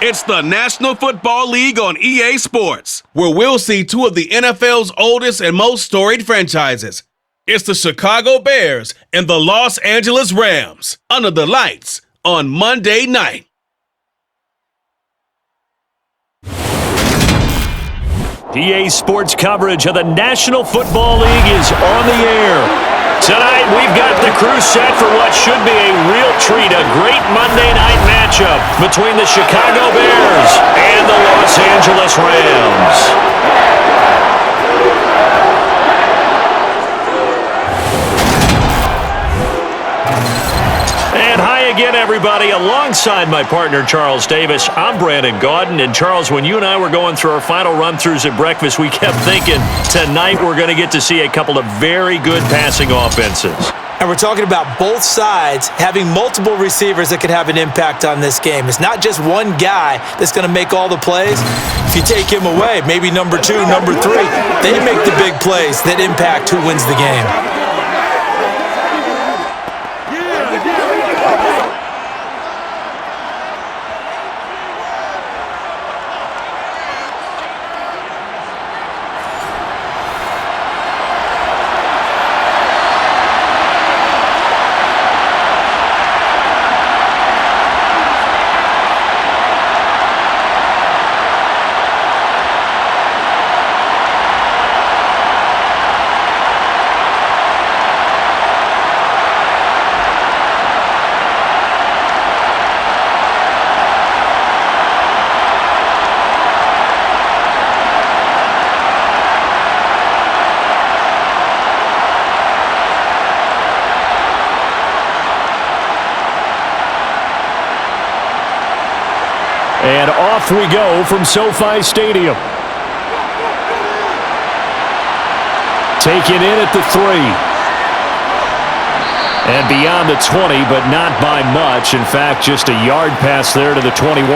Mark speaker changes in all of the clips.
Speaker 1: It's the National Football League on EA Sports, where we'll see two of the NFL's oldest and most storied franchises. It's the Chicago Bears and the Los Angeles Rams under the lights on Monday night.
Speaker 2: EA Sports coverage of the National Football League is on the air. Tonight, we've got the crew set for what should be a real treat, a great Monday night matchup between the Chicago Bears and the Los Angeles Rams. And hi again, everybody. Alongside my partner, Charles Davis, I'm Brandon Gaudin. And Charles, when you and I were going through our final run-throughs at breakfast, we kept thinking tonight we're going to get to see a couple of very good passing offenses.
Speaker 3: And we're talking about both sides having multiple receivers that could have an impact on this game. It's not just one guy that's going to make all the plays. If you take him away, maybe number 2, number 3, they make the big plays that impact who wins the game.
Speaker 2: And off we go from SoFi Stadium. Taken in at the 3. And beyond the 20, but not by much. In fact, just a yard pass there to the 21.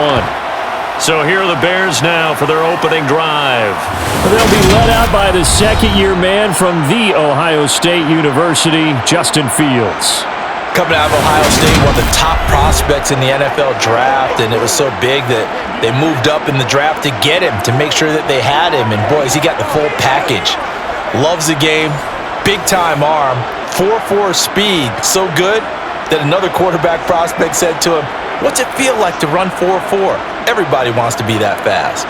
Speaker 2: So here are the Bears now for their opening drive. They'll be led out by the second-year man from The Ohio State University, Justin Fields.
Speaker 3: Coming out of Ohio State, one of the top prospects in the NFL draft, and it was so big that they moved up in the draft to get him, to make sure that they had him. And boys, he got the full package. Loves the game, big-time arm, 4.4 speed, so good that another quarterback prospect said to him, "What's it feel like to run 4.4? Everybody wants to be that fast."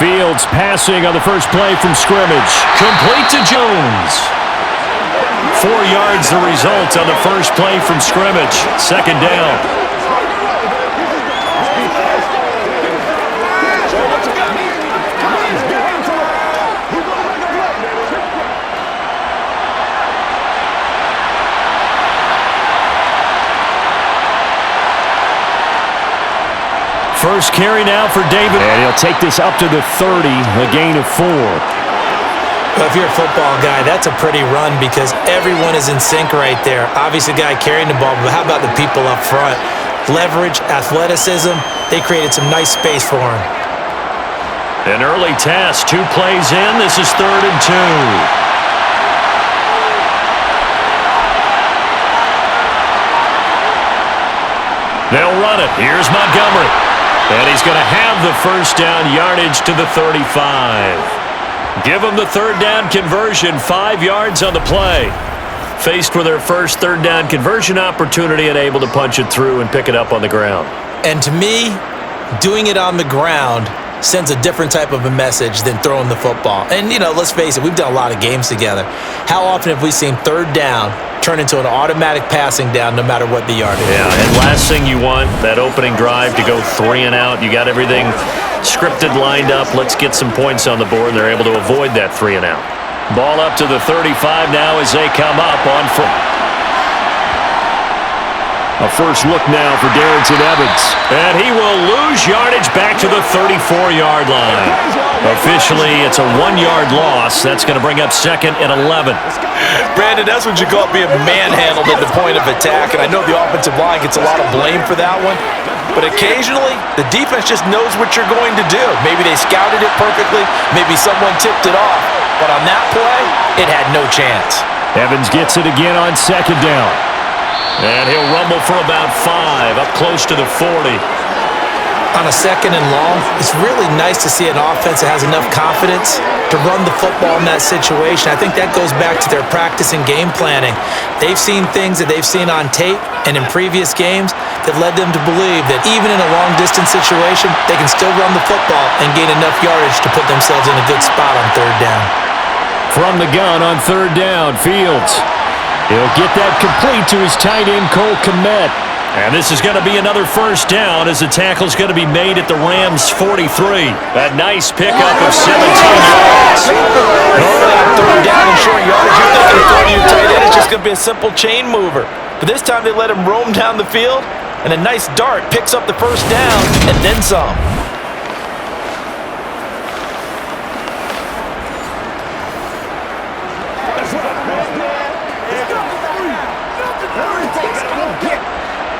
Speaker 2: Fields passing on the first play from scrimmage. Complete to Jones. 4 yards the result on the first play from scrimmage. Second down. First carry now for David. And he'll take this up to the 30, a gain of 4.
Speaker 3: Well, if you're a football guy, that's a pretty run because everyone is in sync right there. Obviously, the guy carrying the ball, but how about the people up front? Leverage, athleticism, they created some nice space for him.
Speaker 2: An early task, 2 plays in. This is 3rd and 2. They'll run it. Here's Montgomery. And he's going to have the first down yardage to the 35. Give them the 3rd down conversion, 5 yards on the play. Faced with their first 3rd down conversion opportunity and able to punch it through and pick it up on the ground.
Speaker 3: And to me, doing it on the ground sends a different type of a message than throwing the football. And, you know, let's face it, we've done a lot of games together. How often have we seen 3rd down turn into an automatic passing down no matter what the yard is?
Speaker 2: Yeah, and last thing you want, that opening drive to go 3 and out. You got everything scripted, lined up. Let's get some points on the board. They're able to avoid that 3 and out. Ball up to the 35 now as they come up on foot. A first look now for Darrington Evans. And he will lose yardage back to the 34-yard line. Officially, it's a 1-yard loss. That's going to bring up 2nd and 11.
Speaker 3: Brandon, that's what you call being manhandled at the point of attack. And I know the offensive line gets a lot of blame for that one. But occasionally, the defense just knows what you're going to do. Maybe they scouted it perfectly. Maybe someone tipped it off. But on that play, it had no chance.
Speaker 2: Evans gets it again on second down. And he'll rumble for about 5, up close to the 40.
Speaker 3: On a second and long, it's really nice to see an offense that has enough confidence to run the football in that situation. I think that goes back to their practice and game planning. They've seen things that they've seen on tape and in previous games that led them to believe that even in a long-distance situation, they can still run the football and gain enough yardage to put themselves in a good spot on third down.
Speaker 2: From the gun on third down, Fields. He'll get that complete to his tight end, Cole Kmet. And this is going to be another first down as the tackle's going to be made at the Rams' 43. A nice pickup of 17 yards.
Speaker 3: Normally on third down and short yardage, you're thinking throwing your tight end, it's just going to be a simple chain mover. But this time they let him roam down the field, and a nice dart picks up the first down and then some.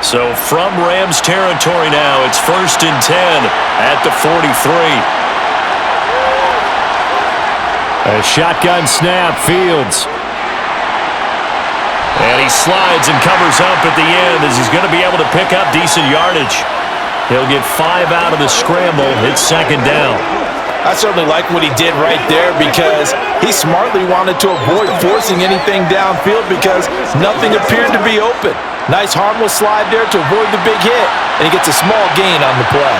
Speaker 2: So from Rams territory now, it's 1st and 10 at the 43. A shotgun snap, Fields. And he slides and covers up at the end as he's going to be able to pick up decent yardage. He'll get 5 out of the scramble. It's second down.
Speaker 3: I certainly like what he did right there because he smartly wanted to avoid forcing anything downfield because nothing appeared to be open. Nice harmless slide there to avoid the big hit, and he gets a small gain on the play.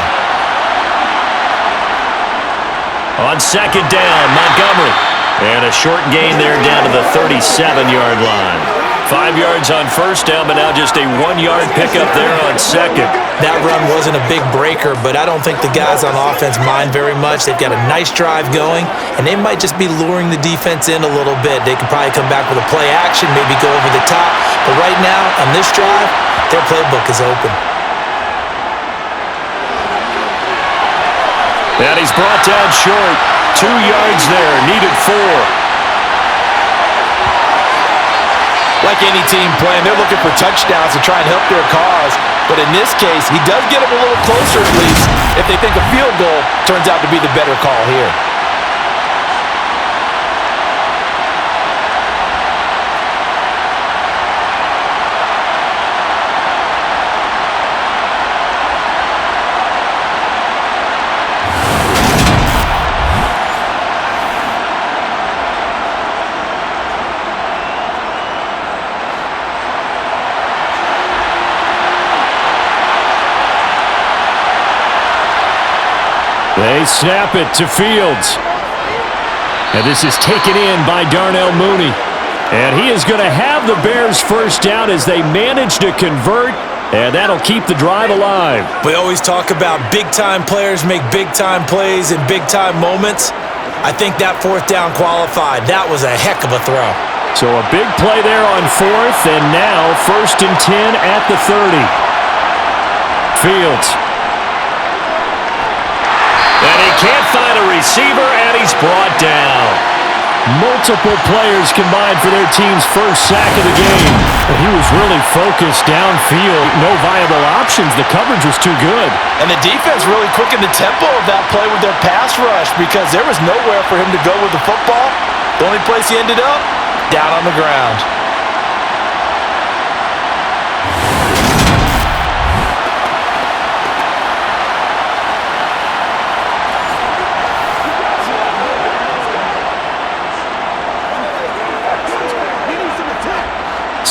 Speaker 2: On second down, Montgomery. And a short gain there down to the 37-yard line. 5 yards on first down, but now just a 1-yard pickup there on second.
Speaker 3: That run wasn't a big breaker, but I don't think the guys on offense mind very much. They've got a nice drive going, and they might just be luring the defense in a little bit. They could probably come back with a play action, maybe go over the top. But right now, on this drive, their playbook is open.
Speaker 2: And he's brought down short. 2 yards there, needed 4.
Speaker 3: Like any team playing, they're looking for touchdowns to try and help their cause. But in this case, he does get them a little closer at least if they think a field goal turns out to be the better call here.
Speaker 2: They snap it to Fields. And this is taken in by Darnell Mooney. And he is going to have the Bears first down as they manage to convert, and that'll keep the drive alive.
Speaker 3: We always talk about big-time players make big-time plays in big-time moments. I think that fourth down qualified. That was a heck of a throw.
Speaker 2: So a big play there on fourth, and now 1st and 10 at the 30. Fields. And he can't find a receiver, and he's brought down. Multiple players combined for their team's first sack of the game. And he was really focused downfield. No viable options. The coverage was too good.
Speaker 3: And the defense really quickened the tempo of that play with their pass rush because there was nowhere for him to go with the football. The only place he ended up, down on the ground.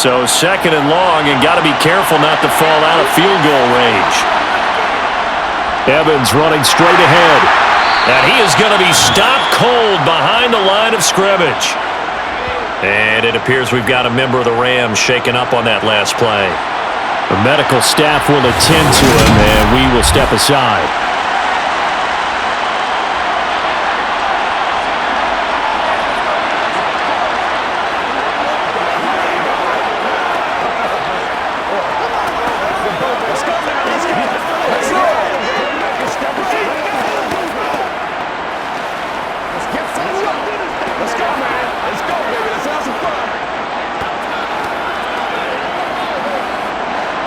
Speaker 2: So 2nd and long, and got to be careful not to fall out of field goal range. Evans running straight ahead. And he is going to be stopped cold behind the line of scrimmage. And it appears we've got a member of the Rams shaken up on that last play. The medical staff will attend to him, and we will step aside.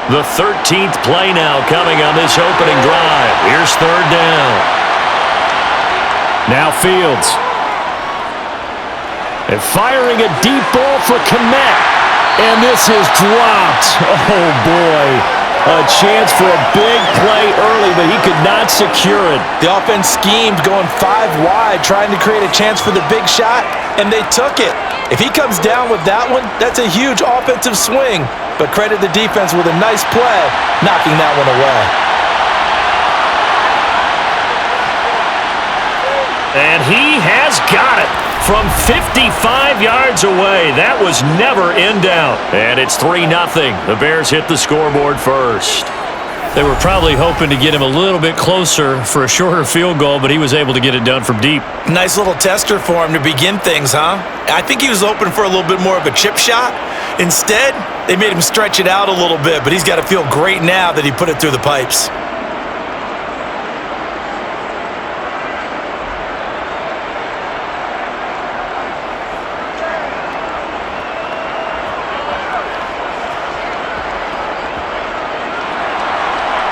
Speaker 2: The 13th play now coming on this opening drive. Here's 3rd down. Now Fields. And firing a deep ball for Kmet. And this is dropped. Oh, boy. A chance for a big play early, but he could not secure it.
Speaker 3: The offense schemed going 5 wide, trying to create a chance for the big shot, and they took it. If he comes down with that one, that's a huge offensive swing. But credit the defense with a nice play, knocking that one away.
Speaker 2: And he has got it from 55 yards away. That was never in doubt. And it's 3-0. The Bears hit the scoreboard first. They were probably hoping to get him a little bit closer for a shorter field goal, but he was able to get it done from deep.
Speaker 3: Nice little tester for him to begin things, huh? I think he was hoping for a little bit more of a chip shot. Instead, they made him stretch it out a little bit, but he's got to feel great now that he put it through the pipes.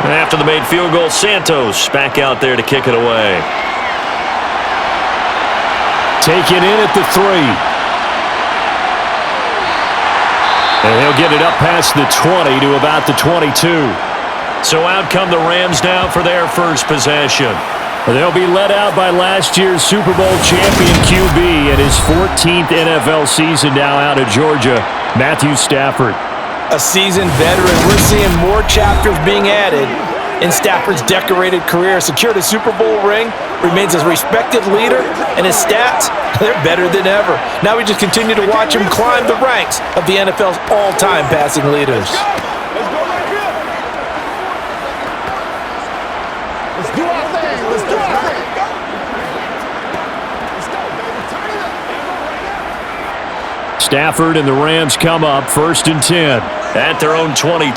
Speaker 2: After the made field goal, Santos back out there to kick it away. Taken in at the 3. And he'll get it up past the 20 to about the 22. So out come the Rams now for their first possession. They'll be led out by last year's Super Bowl champion QB in his 14th NFL season now out of Georgia, Matthew Stafford.
Speaker 3: A seasoned veteran. We're seeing more chapters being added in Stafford's decorated career. Secured a Super Bowl ring, remains a respected leader, and his stats, they're better than ever. Now we just continue to watch him climb the ranks of the NFL's all-time passing leaders.
Speaker 4: Let's do our thing. Let's do our thing.
Speaker 2: Stafford and the Rams come up 1st and 10 at their own 22.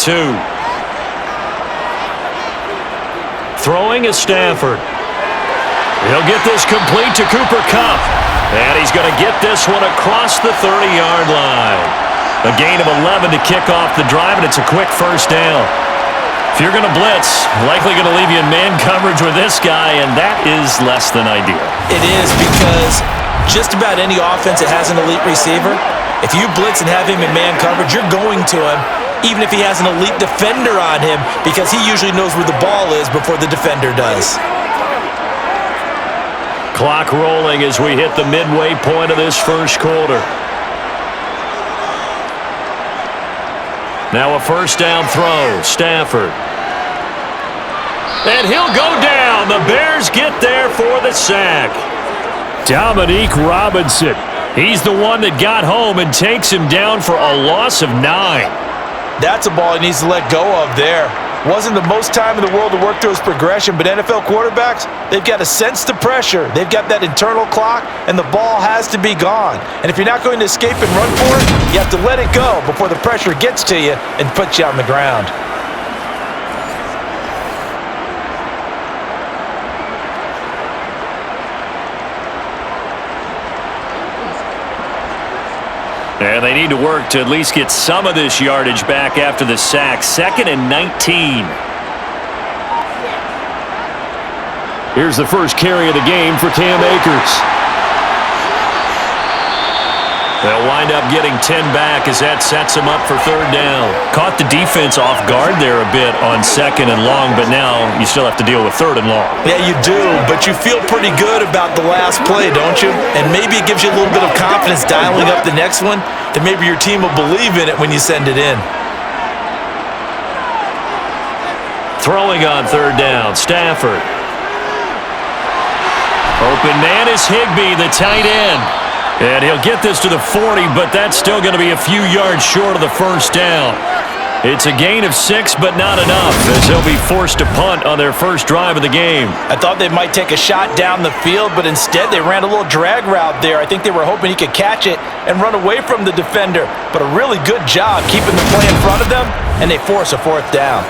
Speaker 2: Throwing is Stafford. He'll get this complete to Cooper Kupp. And he's going to get this one across the 30-yard line. A gain of 11 to kick off the drive, and it's a quick first down. If you're going to blitz, likely going to leave you in man coverage with this guy, and that is less than ideal.
Speaker 3: It is, because just about any offense that has an elite receiver, if you blitz and have him in man coverage, you're going to him, even if he has an elite defender on him, because he usually knows where the ball is before the defender does.
Speaker 2: Clock rolling as we hit the midway point of this first quarter. Now a first down throw, Stafford. And he'll go down. The Bears get there for the sack. Dominique Robinson. He's the one that got home and takes him down for a loss of 9.
Speaker 3: That's a ball he needs to let go of there. Wasn't the most time in the world to work through his progression, but NFL quarterbacks, they've got to sense the pressure. They've got that internal clock, and the ball has to be gone. And if you're not going to escape and run for it, you have to let it go before the pressure gets to you and puts you on the ground.
Speaker 2: And they need to work to at least get some of this yardage back after the sack. 2nd and 19. Here's the first carry of the game for Cam Akers. They'll wind up getting 10 back as that sets them up for 3rd down. Caught the defense off guard there a bit on 2nd and long, but now you still have to deal with 3rd and long.
Speaker 3: Yeah, you do, but you feel pretty good about the last play, don't you? And maybe it gives you a little bit of confidence dialing up the next one, that maybe your team will believe in it when you send it in.
Speaker 2: Throwing on 3rd down, Stafford. Open man is Higbee, the tight end. And he'll get this to the 40, but that's still going to be a few yards short of the first down. It's a gain of 6, but not enough, as they'll be forced to punt on their first drive of the game.
Speaker 3: I thought they might take a shot down the field, but instead they ran a little drag route there. I think they were hoping he could catch it and run away from the defender. But a really good job keeping the play in front of them, and they force a 4th down.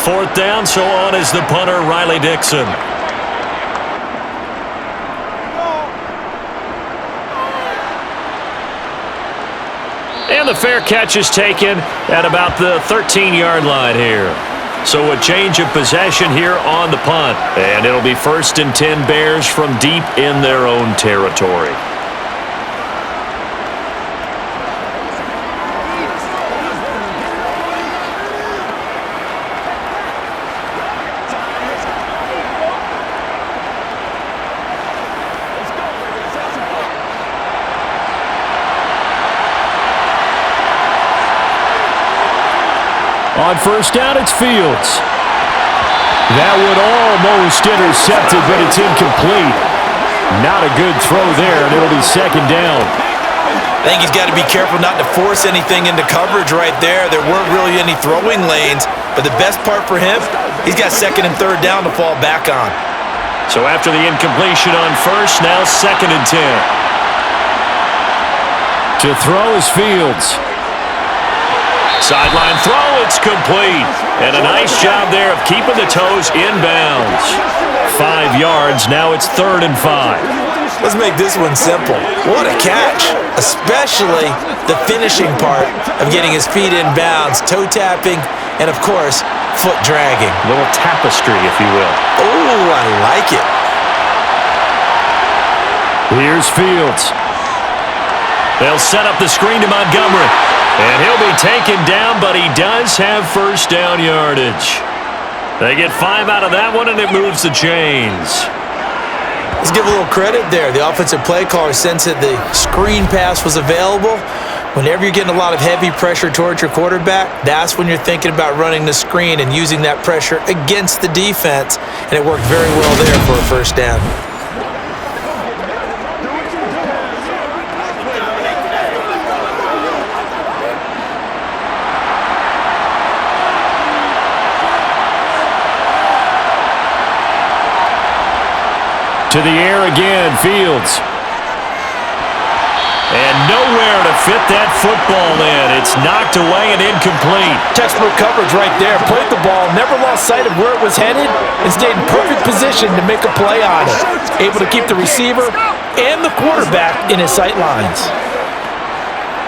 Speaker 2: Fourth down, so on is the punter, Riley Dixon. And the fair catch is taken at about the 13-yard line here. So a change of possession here on the punt. And it'll be 1st and 10 Bears from deep in their own territory. On 1st down, it's Fields. That would almost intercepted, but it's incomplete. Not a good throw there, and it'll be 2nd down.
Speaker 3: I think he's got to be careful not to force anything into coverage right there. There weren't really any throwing lanes, but the best part for him, he's got 2nd and 3rd down to fall back on.
Speaker 2: So after the incompletion on 1st, now 2nd and 10. To throw is Fields. Sideline throw, it's complete. And a nice job there of keeping the toes inbounds. 5 yards, now it's 3rd and 5.
Speaker 3: Let's make this one simple. What a catch, especially the finishing part of getting his feet in bounds, toe tapping, and of course, foot dragging.
Speaker 2: A little tapestry, if you will.
Speaker 3: Oh, I like it.
Speaker 2: Here's Fields. They'll set up the screen to Montgomery. And he'll be taken down, but he does have 1st down yardage. They get 5 out of that one, and it moves the chains.
Speaker 3: Let's give a little credit there. The offensive play caller sensed that the screen pass was available. Whenever you're getting a lot of heavy pressure towards your quarterback, that's when you're thinking about running the screen and using that pressure against the defense. And it worked very well there for a 1st down.
Speaker 2: To the air again, Fields. And nowhere to fit that football in. It's knocked away and incomplete.
Speaker 3: Textbook coverage right there. Played the ball, never lost sight of where it was headed, and stayed in perfect position to make a play on it. Able to keep the receiver and the quarterback in his sight lines.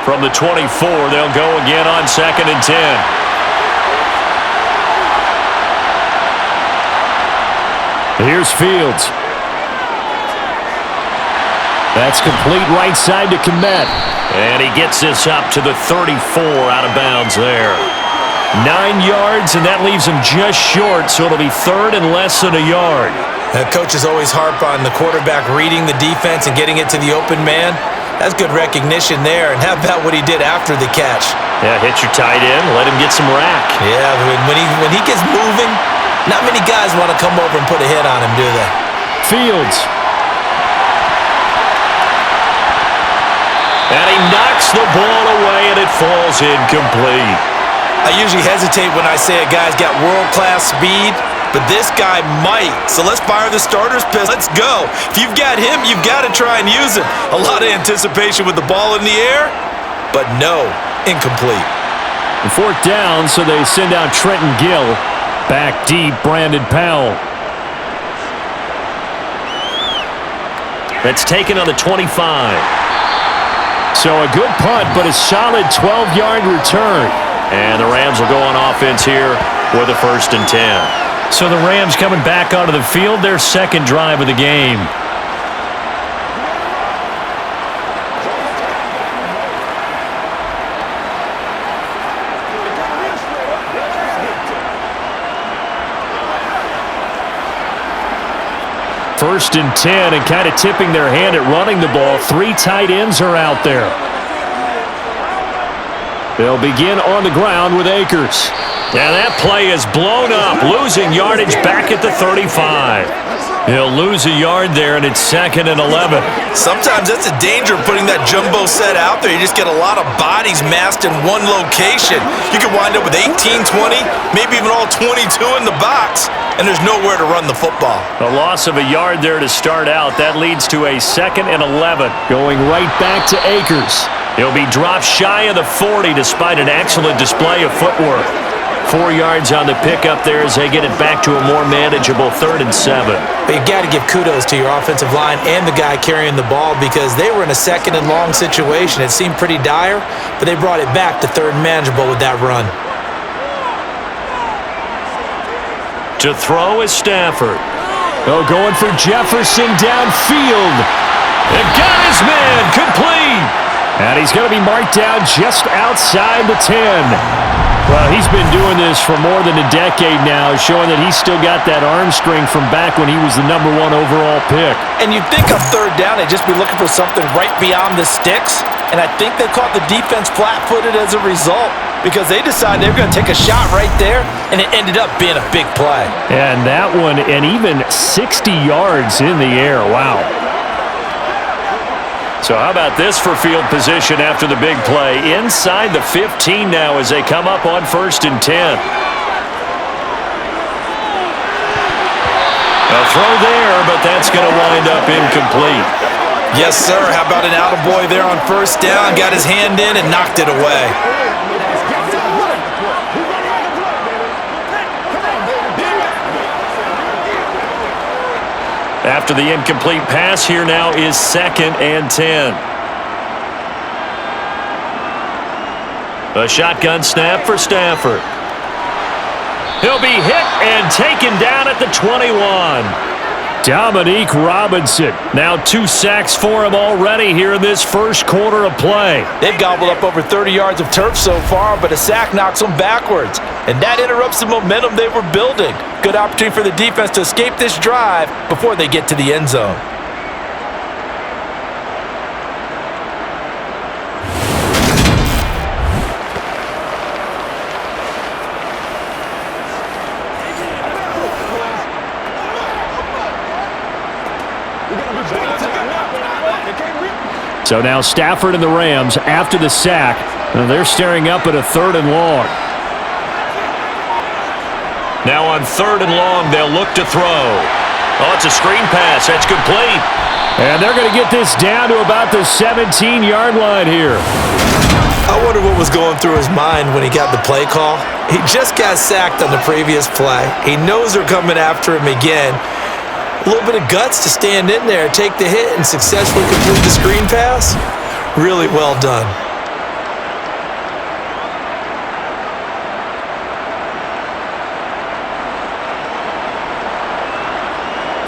Speaker 2: From the 24, they'll go again on 2nd and 10. Here's Fields. That's complete right side to Kmet. And he gets this up to the 34 out of bounds there. 9 yards, and that leaves him just short, so it'll be 3rd and less than a yard.
Speaker 3: Coaches always harp on the quarterback reading the defense and getting it to the open man. That's good recognition there. And how about what he did after the catch?
Speaker 2: Yeah, hit your tight end, let him get some rack.
Speaker 3: Yeah, when he gets moving, not many guys want to come over and put a hit on him, do they?
Speaker 2: Fields. And he knocks the ball away, and it falls incomplete.
Speaker 3: I usually hesitate when I say a guy's got world-class speed, but this guy might. So let's fire the starter's pistol. Let's go. If you've got him, you've got to try and use him. A lot of anticipation with the ball in the air, but no, incomplete.
Speaker 2: 4th down, so they send out Trenton Gill. Back deep, Brandon Powell. That's taken on the 25. So a good punt, but a solid 12-yard return. And the Rams will go on offense here with a 1st and 10. So the Rams coming back onto the field, their 2nd drive of the game. First and 10, and kind of tipping their hand at running the ball. 3 tight ends are out there. They'll begin on the ground with Akers. And that play is blown up, losing yardage back at the 35. He'll lose a yard there, and it's 2nd and 11.
Speaker 3: Sometimes that's the danger of putting that jumbo set out there. You just get a lot of bodies massed in one location. You could wind up with 18, 20, maybe even all 22 in the box, and there's nowhere to run the football.
Speaker 2: A loss of a yard there to start out. That leads to a 2nd and 11. Going right back to Akers. He'll be dropped shy of the 40 despite an excellent display of footwork. 4 yards on the pickup there as they get it back to a more manageable 3rd and 7.
Speaker 3: But you got to give kudos to your offensive line and the guy carrying the ball because they were in a 2nd and long situation. It seemed pretty dire, but they brought it back to 3rd and manageable with that run.
Speaker 2: To throw is Stafford.
Speaker 5: Oh, going for Jefferson downfield.
Speaker 2: And got his man complete.
Speaker 5: And he's going to be marked down just outside the 10. Well, he's been doing this for more than a decade now, showing that he's still got that arm strength from back when he was the #1 overall pick.
Speaker 3: And you'd think on third down they'd just be looking for something right beyond the sticks. And I think they caught the defense flat-footed as a result because they decided they were going to take a shot right there, and it ended up being a big play.
Speaker 5: And that one, and even 60 yards in the air. Wow.
Speaker 2: So how about this for field position after the big play? Inside the 15 now as they come up on 1st and 10. A throw there, but that's going to wind up incomplete.
Speaker 3: Yes, sir. How about an attaboy there on 1st down? Got his hand in and knocked it away.
Speaker 2: After the incomplete pass, here now is 2nd and 10. A shotgun snap for Stafford. He'll be hit and taken down at the 21.
Speaker 5: Dominique Robinson. Now 2 sacks for him already here in this first quarter of play.
Speaker 3: They've gobbled up over 30 yards of turf so far, but a sack knocks them backwards. And that interrupts the momentum they were building. Good opportunity for the defense to escape this drive before they get to the end zone.
Speaker 5: So now Stafford and the Rams after the sack. And they're staring up at a 3rd and long.
Speaker 2: Now on 3rd and long, they'll look to throw. Oh, it's a screen pass. That's complete.
Speaker 5: And they're going to get this down to about the 17-yard line here.
Speaker 3: I wonder what was going through his mind when he got the play call. He just got sacked on the previous play. He knows they're coming after him again. A little bit of guts to stand in there, take the hit, and successfully complete the screen pass. Really well done.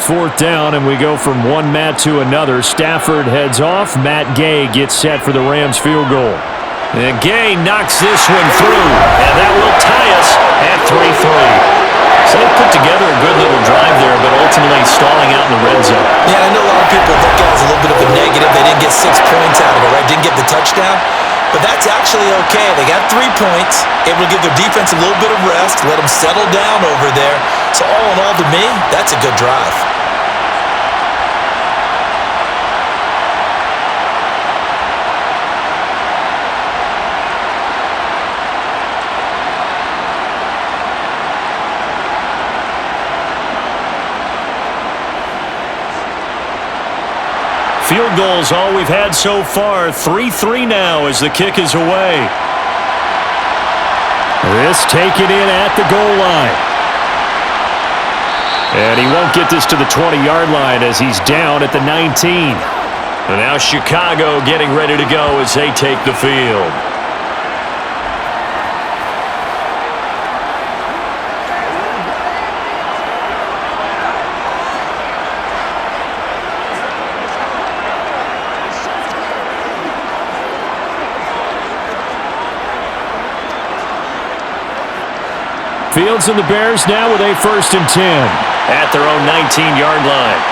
Speaker 5: Fourth down, and we go from one Matt to another. Stafford heads off. Matt Gay gets set for the Rams field goal.
Speaker 2: And Gay knocks this one through, and that will tie us at 3-3. So they put together a good little drive there, but ultimately stalling out in the red zone.
Speaker 3: Yeah, I know a lot of people look at it as a little bit of a negative. They didn't get 6 points out of it, right? Didn't get the touchdown. But that's actually okay. They got 3 points, able to give their defense a little bit of rest, let them settle down over there. So all in all, to me, that's a good drive.
Speaker 2: Field goals all we've had so far. 3-3 now as the kick is away.
Speaker 5: This taken in at the goal line. And he won't get this to the 20-yard line as he's down at the 19.
Speaker 2: And now Chicago getting ready to go as they take the field.
Speaker 5: Fields and the Bears now with a 1st and 10.
Speaker 2: At their own 19-yard line.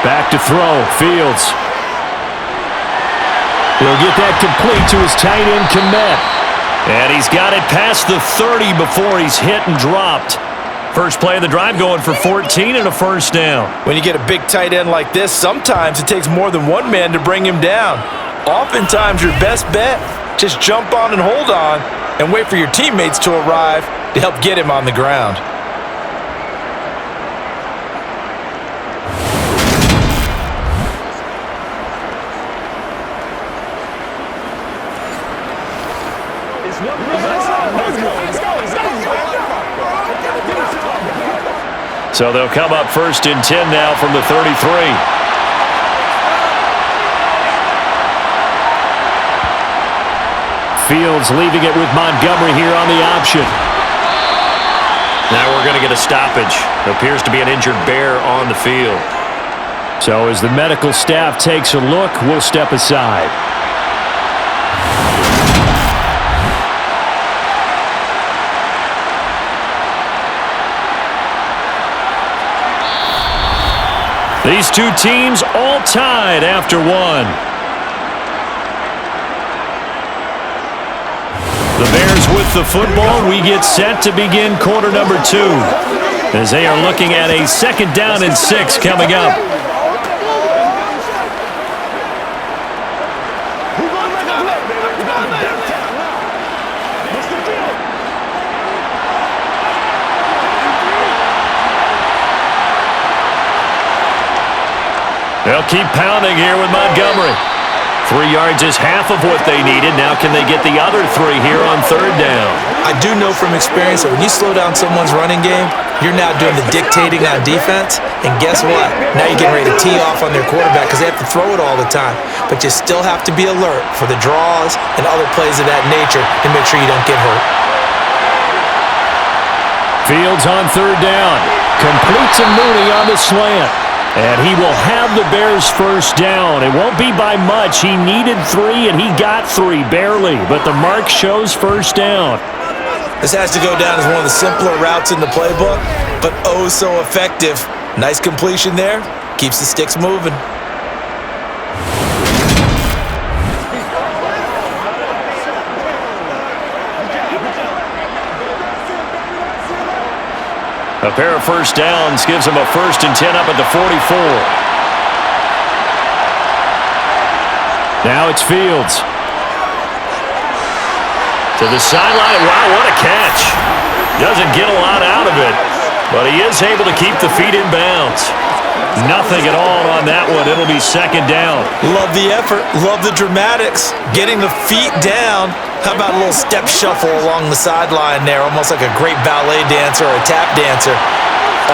Speaker 5: Back to throw. Fields. He'll get that complete to his tight end, Kmet.
Speaker 2: And he's got it past the 30 before he's hit and dropped. First play of the drive going for 14 and a 1st down.
Speaker 3: When you get a big tight end like this, sometimes it takes more than one man to bring him down. Oftentimes, your best bet, just jump on and hold on and wait for your teammates to arrive to help get him on the ground.
Speaker 2: So they'll come up 1st and 10 now from the 33.
Speaker 5: Fields leaving it with Montgomery here on the option.
Speaker 2: Now we're going to get a stoppage. Appears to be an injured Bear on the field.
Speaker 5: So as the medical staff takes a look, we'll step aside. These two teams all tied after one. The Bears with the football. We get set to begin quarter number 2 as they are looking at a 2nd down and 6 coming up. They'll keep pounding here with Montgomery. 3 yards is half of what they needed. Now can they get the other 3 here on 3rd down?
Speaker 3: I do know from experience that when you slow down someone's running game, you're now doing the dictating on defense. And guess what? Now you're getting ready to tee off on their quarterback because they have to throw it all the time. But you still have to be alert for the draws and other plays of that nature to make sure you don't get hurt.
Speaker 5: Fields on 3rd down. Completes a Mooney on the slant. And he will have the Bears' 1st down. It won't be by much. He needed 3, and he got 3, barely. But the mark shows 1st down.
Speaker 3: This has to go down as one of the simpler routes in the playbook, but oh so effective. Nice completion there. Keeps the sticks moving.
Speaker 2: A pair of 1st downs gives them a 1st and 10 up at the 44.
Speaker 5: Now it's Fields.
Speaker 2: To the sideline. Wow, what a catch. Doesn't get a lot out of it, but he is able to keep the feet in bounds. Nothing at all on that one. It'll be 2nd down.
Speaker 3: Love the effort. Love the dramatics. Getting the feet down. How about a little step shuffle along the sideline there, almost like a great ballet dancer or a tap dancer.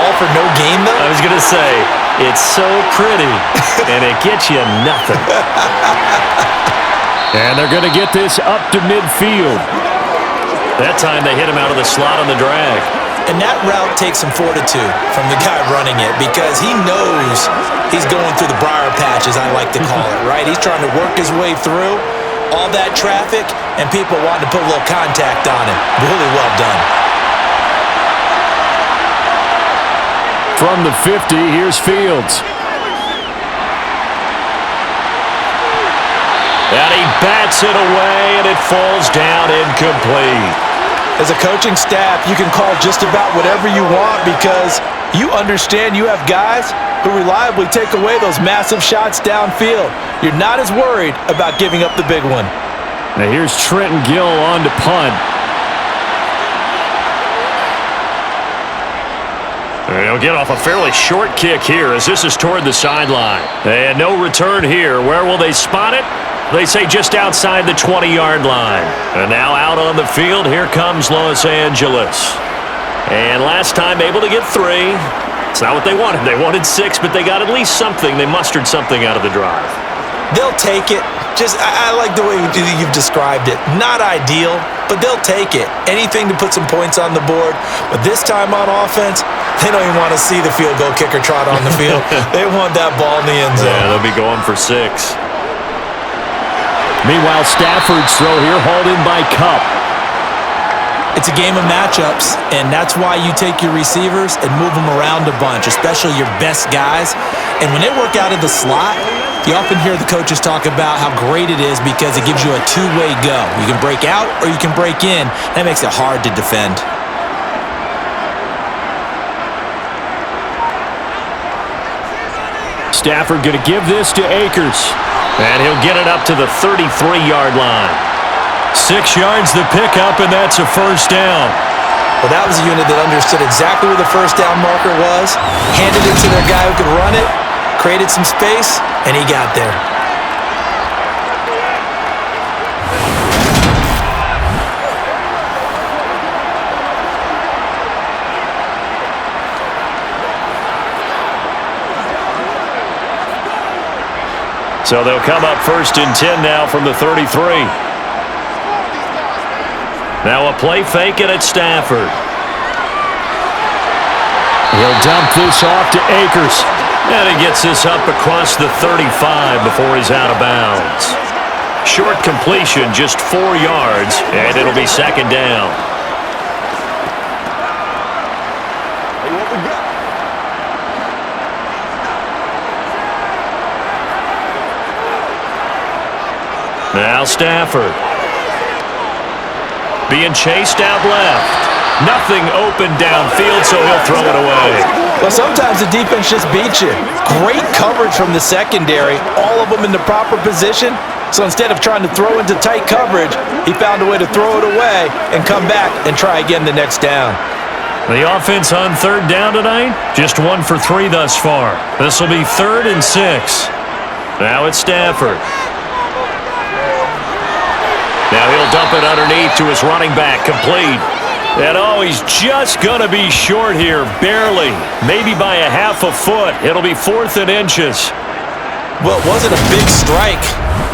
Speaker 3: All for no gain, though?
Speaker 2: I was going to say, it's so pretty, and it gets you nothing.
Speaker 5: And they're going to get this up to midfield.
Speaker 2: That time they hit him out of the slot on the drag.
Speaker 3: And that route takes some fortitude from the guy running it because he knows he's going through the briar patch, as I like to call it, right? He's trying to work his way through all that traffic and people wanting to put a little contact on him. Really well done.
Speaker 5: From the 50, here's Fields.
Speaker 2: And he bats it away, and it falls down incomplete.
Speaker 3: As a coaching staff, you can call just about whatever you want because you understand you have guys who reliably take away those massive shots downfield. You're not as worried about giving up the big one.
Speaker 5: Now here's Trenton Gill on to punt.
Speaker 2: They'll get off a fairly short kick here as this is toward the sideline. And no return here. Where will they spot it? They say just outside the 20-yard line. And now out on the field, here comes Los Angeles. And last time able to get 3. It's not what they wanted. They wanted 6, but they got at least something. They mustered something out of the drive.
Speaker 3: They'll take it. I like the way you've described it. Not ideal, but they'll take it. Anything to put some points on the board. But this time on offense, they don't even want to see the field goal kicker trot on the field. They want that ball in the end zone.
Speaker 2: Yeah, they'll be going for 6.
Speaker 5: Meanwhile, Stafford's throw here hauled in by Kupp.
Speaker 3: It's a game of matchups, and that's why you take your receivers and move them around a bunch, especially your best guys. And when they work out of the slot, you often hear the coaches talk about how great it is because it gives you a two-way go. You can break out or you can break in. That makes it hard to defend.
Speaker 5: Stafford going to give this to Akers.
Speaker 2: And he'll get it up to the 33-yard line. 6 yards the pickup, and that's a 1st down.
Speaker 3: Well, that was a unit that understood exactly where the 1st down marker was, handed it to their guy who could run it, created some space, and he got there.
Speaker 2: So they'll come up 1st and 10 now from the 33. Now a play fake it at Stafford.
Speaker 5: He'll dump this off to Akers.
Speaker 2: And he gets this up across the 35 before he's out of bounds. Short completion, just 4 yards, and it'll be second down.
Speaker 4: Hey, what we got?
Speaker 2: Now Stafford. Being chased out left. Nothing open downfield, so he'll throw it away.
Speaker 3: Well, sometimes the defense just beats you. Great coverage from the secondary, all of them in the proper position. So instead of trying to throw into tight coverage, he found a way to throw it away and come back and try again the next down.
Speaker 2: The offense on third down tonight, just 1 for 3 thus far. This will be 3rd and 6. Now it's Stafford. Now he'll dump it underneath to his running back, complete. And he's just going to be short here, barely. Maybe by a half a foot. It'll be 4th and inches.
Speaker 3: Well, it wasn't a big strike,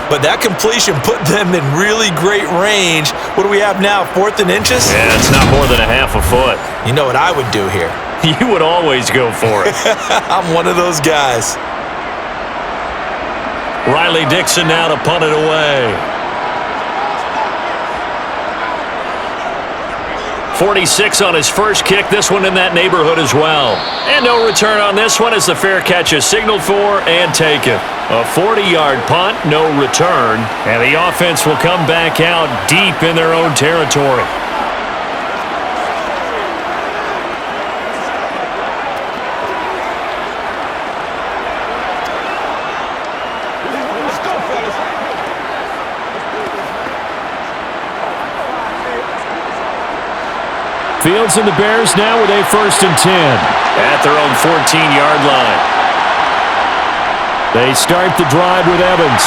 Speaker 3: but that completion put them in really great range. What do we have now, 4th and inches?
Speaker 2: Yeah, it's not more than a half a foot.
Speaker 3: You know what I would do here?
Speaker 2: You would always go for it.
Speaker 3: I'm one of those guys.
Speaker 2: Riley Dixon now to punt it away. 46 on his first kick, this one in that neighborhood as well. And no return on this one as the fair catch is signaled for and taken. A 40-yard punt, no return, and the offense will come back out deep in their own territory.
Speaker 5: Fields and the Bears now with a 1st and 10.
Speaker 2: At their own 14-yard line.
Speaker 5: They start the drive with Evans.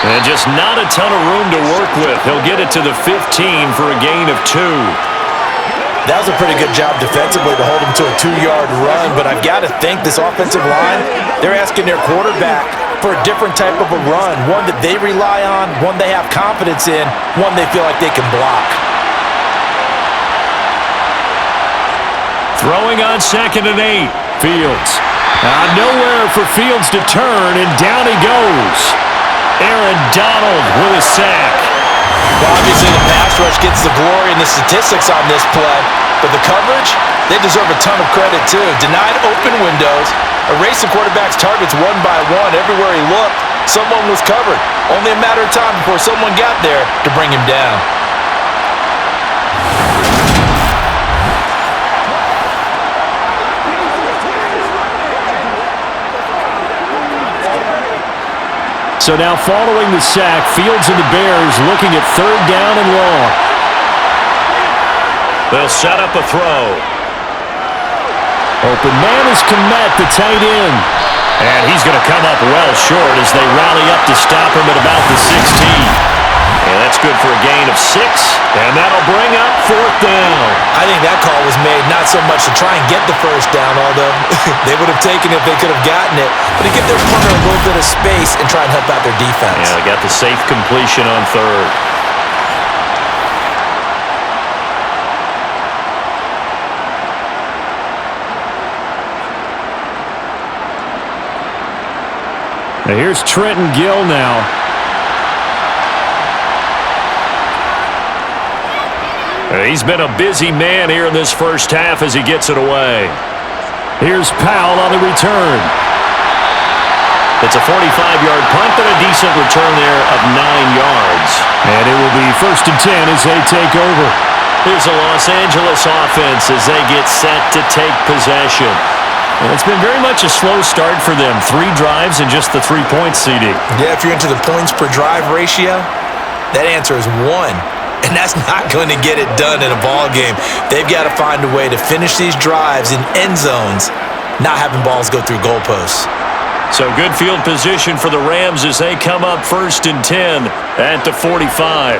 Speaker 2: And just not a ton of room to work with. He'll get it to the 15 for a gain of 2.
Speaker 3: That was a pretty good job defensively to hold him to a 2-yard run, but I've got to think this offensive line, they're asking their quarterback for a different type of a run, one that they rely on, one they have confidence in, one they feel like they can block.
Speaker 2: Throwing on 2nd and 8.
Speaker 5: Fields. Nowhere for Fields to turn, and down he goes.
Speaker 2: Aaron Donald with a sack.
Speaker 3: Well, obviously the pass rush gets the glory and the statistics on this play, but the coverage, they deserve a ton of credit too. Denied open windows, erased the quarterback's targets one by one. Everywhere he looked, someone was covered. Only a matter of time before someone got there to bring him down.
Speaker 5: So now following the sack, Fields and the Bears looking at 3rd down and long.
Speaker 2: They'll set up a throw.
Speaker 5: Open man is Kmet, the tight end.
Speaker 2: And he's going to come up well short as they rally up to stop him at about the 16. And that's good for a gain of 6. And that'll bring up 4th down.
Speaker 3: I think that call was made not so much to try and get the first down, although they would have taken it if they could have gotten it, but to give their punter a little bit of space and try and help out their defense.
Speaker 2: Yeah, they got the safe completion on 3rd.
Speaker 5: Now here's Trenton Gill now.
Speaker 2: He's been a busy man here in this first half as he gets it away.
Speaker 5: Here's Powell on the return.
Speaker 2: It's a 45-yard punt and a decent return there of 9 yards.
Speaker 5: And it will be 1st and 10 as they take over.
Speaker 2: Here's the Los Angeles offense as they get set to take possession.
Speaker 5: And it's been very much a slow start for them. 3 drives and just the 3 points, CD.
Speaker 3: Yeah, if you're into the points per drive ratio, that answer is 1. And that's not going to get it done in a ball game. They've got to find a way to finish these drives in end zones, not having balls go through goalposts.
Speaker 2: So good field position for the Rams as they come up 1st and 10 at the 45.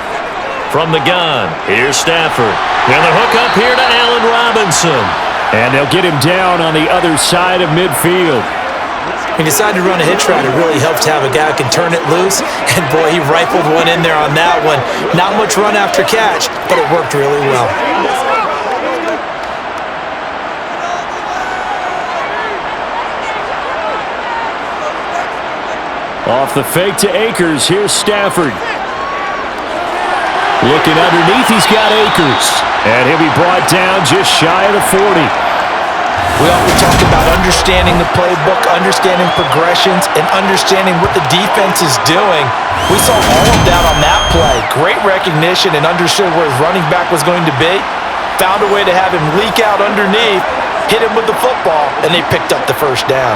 Speaker 2: From the gun, here's Stafford. And the hook up here to Allen Robinson.
Speaker 5: And they'll get him down on the other side of midfield.
Speaker 3: He decided to run a hitch route. It really helps to have a guy who can turn it loose. And boy, he rifled one in there on that one. Not much run after catch, but it worked really well.
Speaker 5: Off the fake to Akers. Here's Stafford. Looking underneath, he's got Akers. And he'll be brought down just shy of the 40.
Speaker 3: We often talk about understanding the playbook, understanding progressions, and understanding what the defense is doing. We saw all of that on that play. Great recognition and understood where his running back was going to be. Found a way to have him leak out underneath, hit him with the football, and they picked up the first down.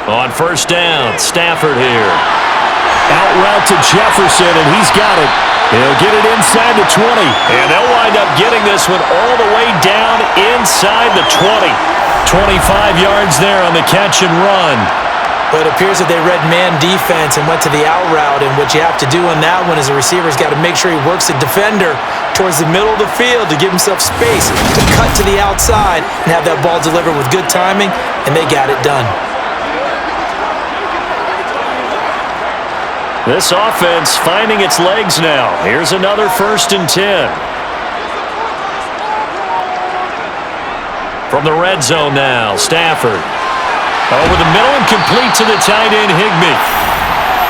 Speaker 2: On first down, Stafford here.
Speaker 5: Out route to Jefferson, and he's got it. He'll get it inside the 20.
Speaker 2: And they'll wind up getting this one all the way down inside the 20. 25 yards there on the catch and run.
Speaker 3: But it appears that they read man defense and went to the out route, and what you have to do on that one is a receiver's got to make sure he works the defender towards the middle of the field to give himself space to cut to the outside and have that ball delivered with good timing, and they got it done.
Speaker 2: This offense finding its legs now. Here's another 1st and 10. From the red zone now, Stafford. Over the middle and complete to the tight end, Higbee.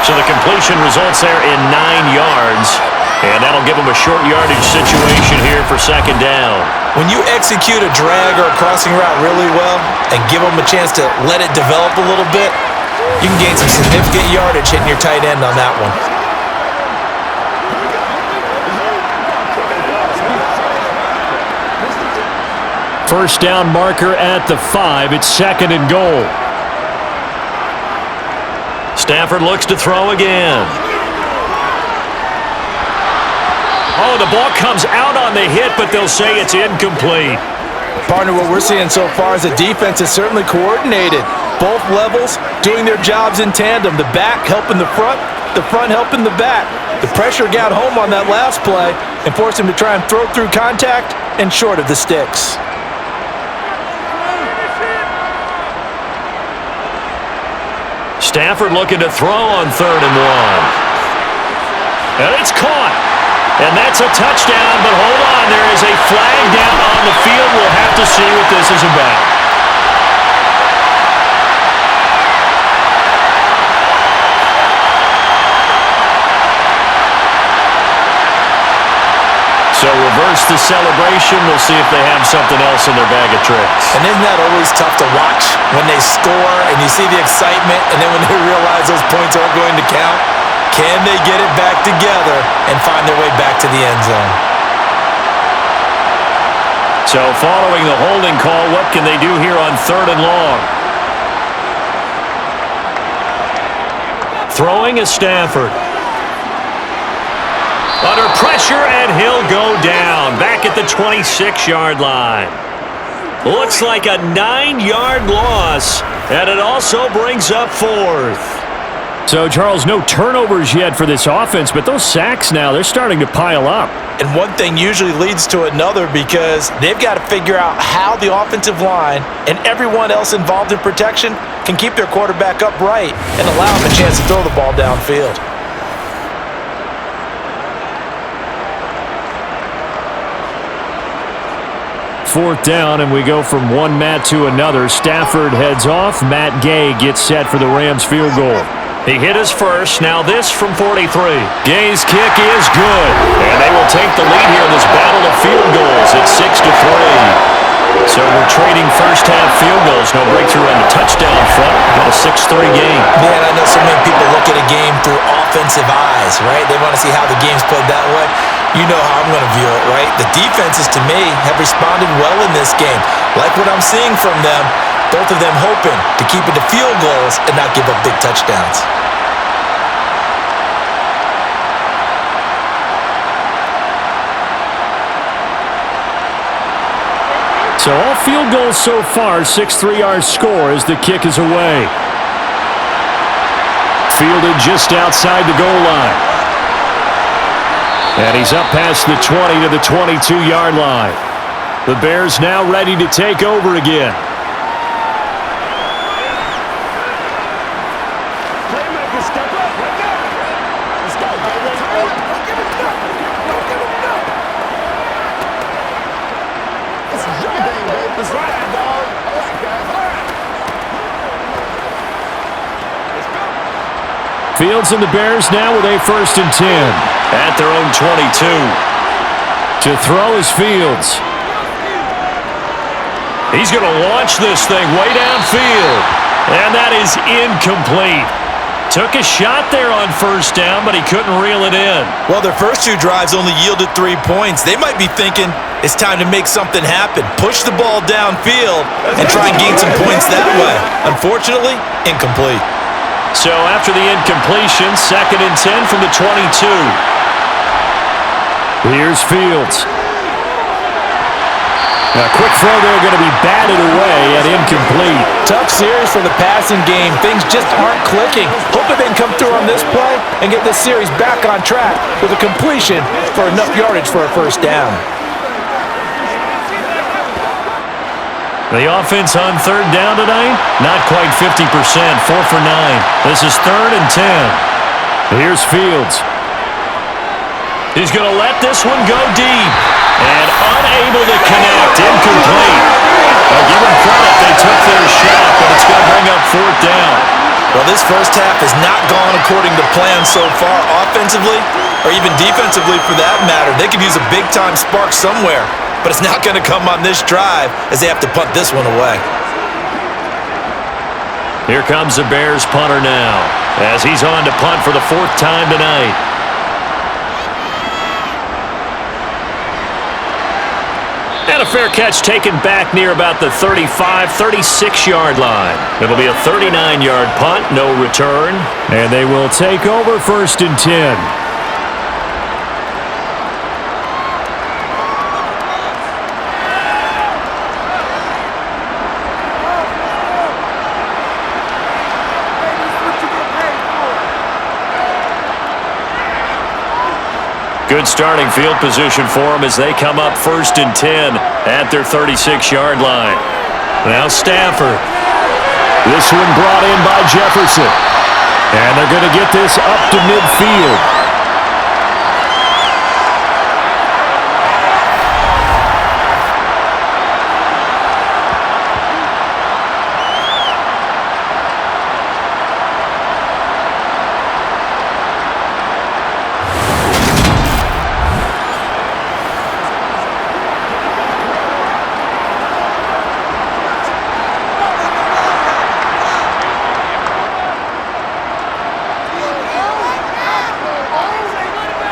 Speaker 2: So the completion results there in 9 yards. And that'll give him a short yardage situation here for 2nd down.
Speaker 3: When you execute a drag or a crossing route really well and give them a chance to let it develop a little bit, you can gain some significant yardage hitting your tight end on that one.
Speaker 5: First down marker at the 5. It's 2nd and goal.
Speaker 2: Stafford looks to throw again. Oh, the ball comes out on the hit, but they'll say it's incomplete.
Speaker 3: Partner, what we're seeing so far is the defense is certainly coordinated. Both levels doing their jobs in tandem. The back helping the front helping the back. The pressure got home on that last play and forced him to try and throw through contact and short of the sticks.
Speaker 2: Stafford looking to throw on 3rd and 1. And it's caught. And that's a touchdown, but hold on. There is a flag down on the field. We'll have to see what this is about. So reverse the celebration. We'll see if they have something else in their bag of tricks.
Speaker 3: And isn't that always tough to watch when they score and you see the excitement, and then when they realize those points aren't going to count? Can they get it back together and find their way back to the end zone?
Speaker 2: So following the holding call, what can they do here on 3rd and long? Throwing is Stafford. Under pressure, and he'll go down. Back at the 26-yard line. Looks like a 9-yard loss, and it also brings up 4th.
Speaker 5: So, Charles, no turnovers yet for this offense, but those sacks now, they're starting to pile up.
Speaker 3: And one thing usually leads to another because they've got to figure out how the offensive line and everyone else involved in protection can keep their quarterback upright and allow him a chance to throw the ball downfield.
Speaker 5: Fourth down, and we go from one Matt to another. Stafford heads off. Matt Gay gets set for the Rams field goal.
Speaker 2: He hit his first. Now this from 43. Gay's kick is good. And they will take the lead here in this battle of field goals. It's 6-3. So we're trading first-half field goals. No breakthrough on the touchdown front. Got a 6-3 game.
Speaker 3: Man, I know so many people look at a game through offensive eyes, right? They want to see how the game's played that way. You know how I'm going to view it, right? The defenses, to me, have responded well in this game. Like what I'm seeing from them, both of them hoping to keep it to field goals and not give up big touchdowns.
Speaker 5: So all field goals so far, 6-3 our score as the kick is away. Fielded just outside the goal line. And he's up past the 20 to the 22-yard line. The Bears now ready to take over again. Fields and the Bears now with a 1st and 10.
Speaker 2: At their own 22.
Speaker 5: To throw is Fields.
Speaker 2: He's going to launch this thing way downfield. And that is incomplete. Took a shot there on 1st down, but he couldn't reel it in.
Speaker 3: Well, their first 2 drives only yielded 3 points. They might be thinking it's time to make something happen. Push the ball downfield and try and gain some points that way. Unfortunately, incomplete.
Speaker 2: So after the incompletion, 2nd and 10 from the 22.
Speaker 5: Here's Fields. A quick throw there going to be batted away and incomplete.
Speaker 3: Tough series for the passing game. Things just aren't clicking. Hoping they can come through on this play and get this series back on track with a completion for enough yardage for a 1st down.
Speaker 2: The offense on 3rd down tonight, not quite 50%, 4 for 9. This is 3rd and 10.
Speaker 5: Here's Fields.
Speaker 2: He's going to let this one go deep. And unable to connect, incomplete. I'll give them credit, they took their shot, but it's going to bring up 4th down.
Speaker 3: Well, this first half has not gone according to plan so far, offensively or even defensively for that matter. They could use a big-time spark somewhere, but it's not going to come on this drive as they have to punt this one away.
Speaker 2: Here comes the Bears punter now as he's on to punt for the 4th time tonight. And a fair catch taken back near about the 35, 36-yard line. It'll be a 39-yard punt, no return.
Speaker 5: And they will take over 1st and 10.
Speaker 2: Good starting field position for them as they come up 1st and 10 at their 36-yard line. Now Stafford.
Speaker 5: This one brought in by Jefferson. And they're going to get this up to midfield.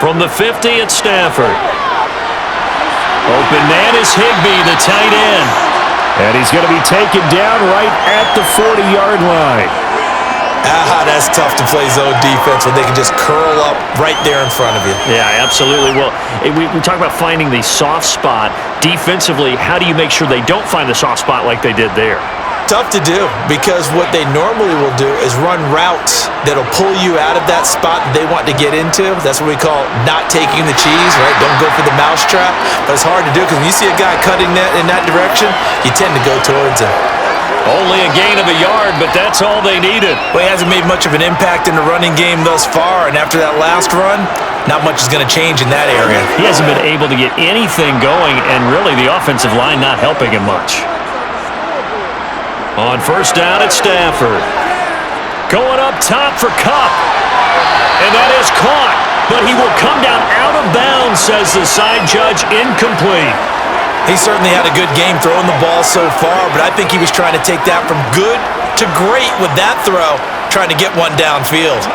Speaker 2: From the 50, it's Stafford. Open man is Higbee, the tight end.
Speaker 5: And he's going to be taken down right at the 40-yard line.
Speaker 3: That's tough to play zone defense when they can just curl up right there in front of you.
Speaker 2: Yeah, absolutely. Well, we talk about finding the soft spot. Defensively, how do you make sure they don't find the soft spot like they did there?
Speaker 3: Tough to do because what they normally will do is run routes that'll pull you out of that spot that they want to get into. That's what we call not taking the cheese, right? Don't go for the mousetrap. But it's hard to do because when you see a guy cutting that in that direction, you tend to go towards him.
Speaker 2: Only a gain of a yard, but that's all they needed.
Speaker 3: Well, he hasn't made much of an impact in the running game thus far, and after that last run, not much is going to change in that area.
Speaker 2: He hasn't been able to get anything going, and really the offensive line not helping him much. On 1st down, it's Stafford. Going up top for Kupp. And that is caught. But he will come down out of bounds, says the side judge, incomplete.
Speaker 3: He certainly had a good game throwing the ball so far, but I think he was trying to take that from good to great with that throw, trying to get one downfield.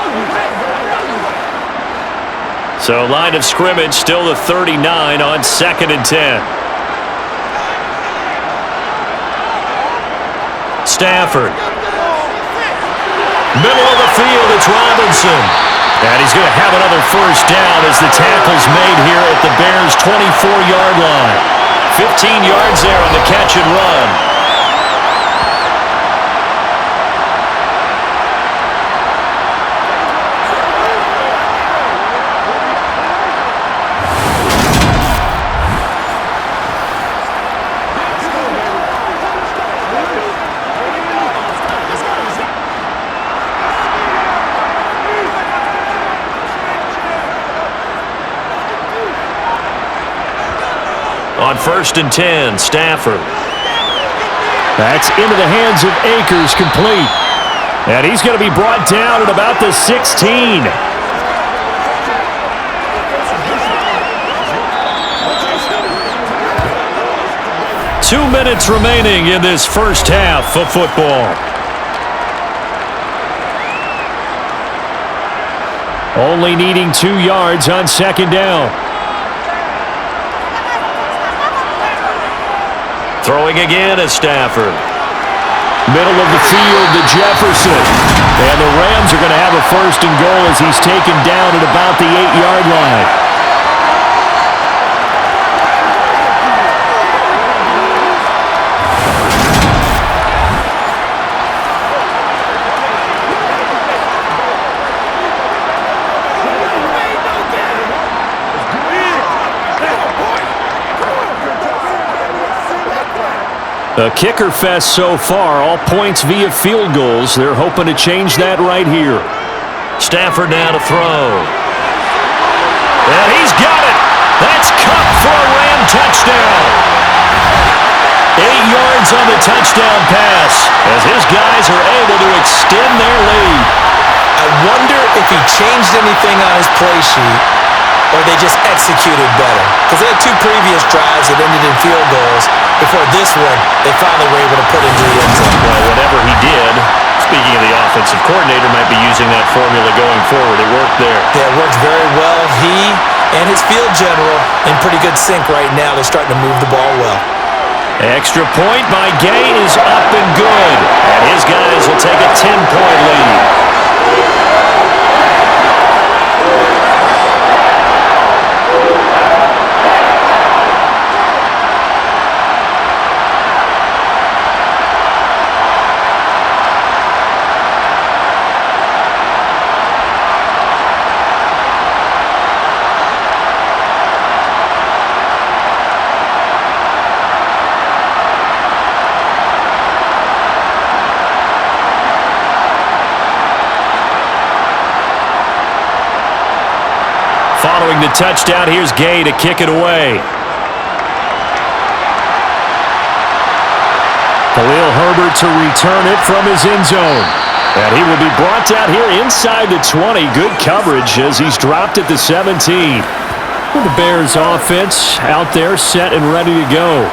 Speaker 2: So line of scrimmage still the 39 on 2nd and 10. Stafford. Middle of the field, it's Robinson. And he's going to have another 1st down as the tackle's made here at the Bears' 24-yard line. 15 yards there on the catch and run. On 1st and 10, Stafford.
Speaker 5: That's into the hands of Akers, complete. And he's going to be brought down at about the 16. 2 minutes remaining in this first half of football. Only needing 2 yards on second down.
Speaker 2: Throwing again is Stafford.
Speaker 5: Middle of the field to Jefferson. And the Rams are going to have a first and goal as he's taken down at about the 8-yard line. A kicker fest so far, all points via field goals. They're hoping to change that right here.
Speaker 2: Stafford now to throw. And he's got it. That's Cup for a Ram touchdown. 8 yards on the touchdown pass as his guys are able to extend their lead.
Speaker 3: I wonder if he changed anything on his play sheet or they just executed better. Because they had 2 previous drives that ended in field goals. Before this one, they finally were able to put into the end zone.
Speaker 2: Well, whatever he did, speaking of the offensive coordinator, might be using that formula going forward. It worked there.
Speaker 3: Yeah, it works very well. He and his field general in pretty good sync right now. They're starting to move the ball well.
Speaker 2: Extra point by Gay is up and good. And his guys will take a 10-point lead. Following the touchdown, here's Gay to kick it away.
Speaker 5: Khalil Herbert to return it from his end zone. And he will be brought down here inside the 20. Good coverage as he's dropped at the 17. The Bears offense out there set and ready to go.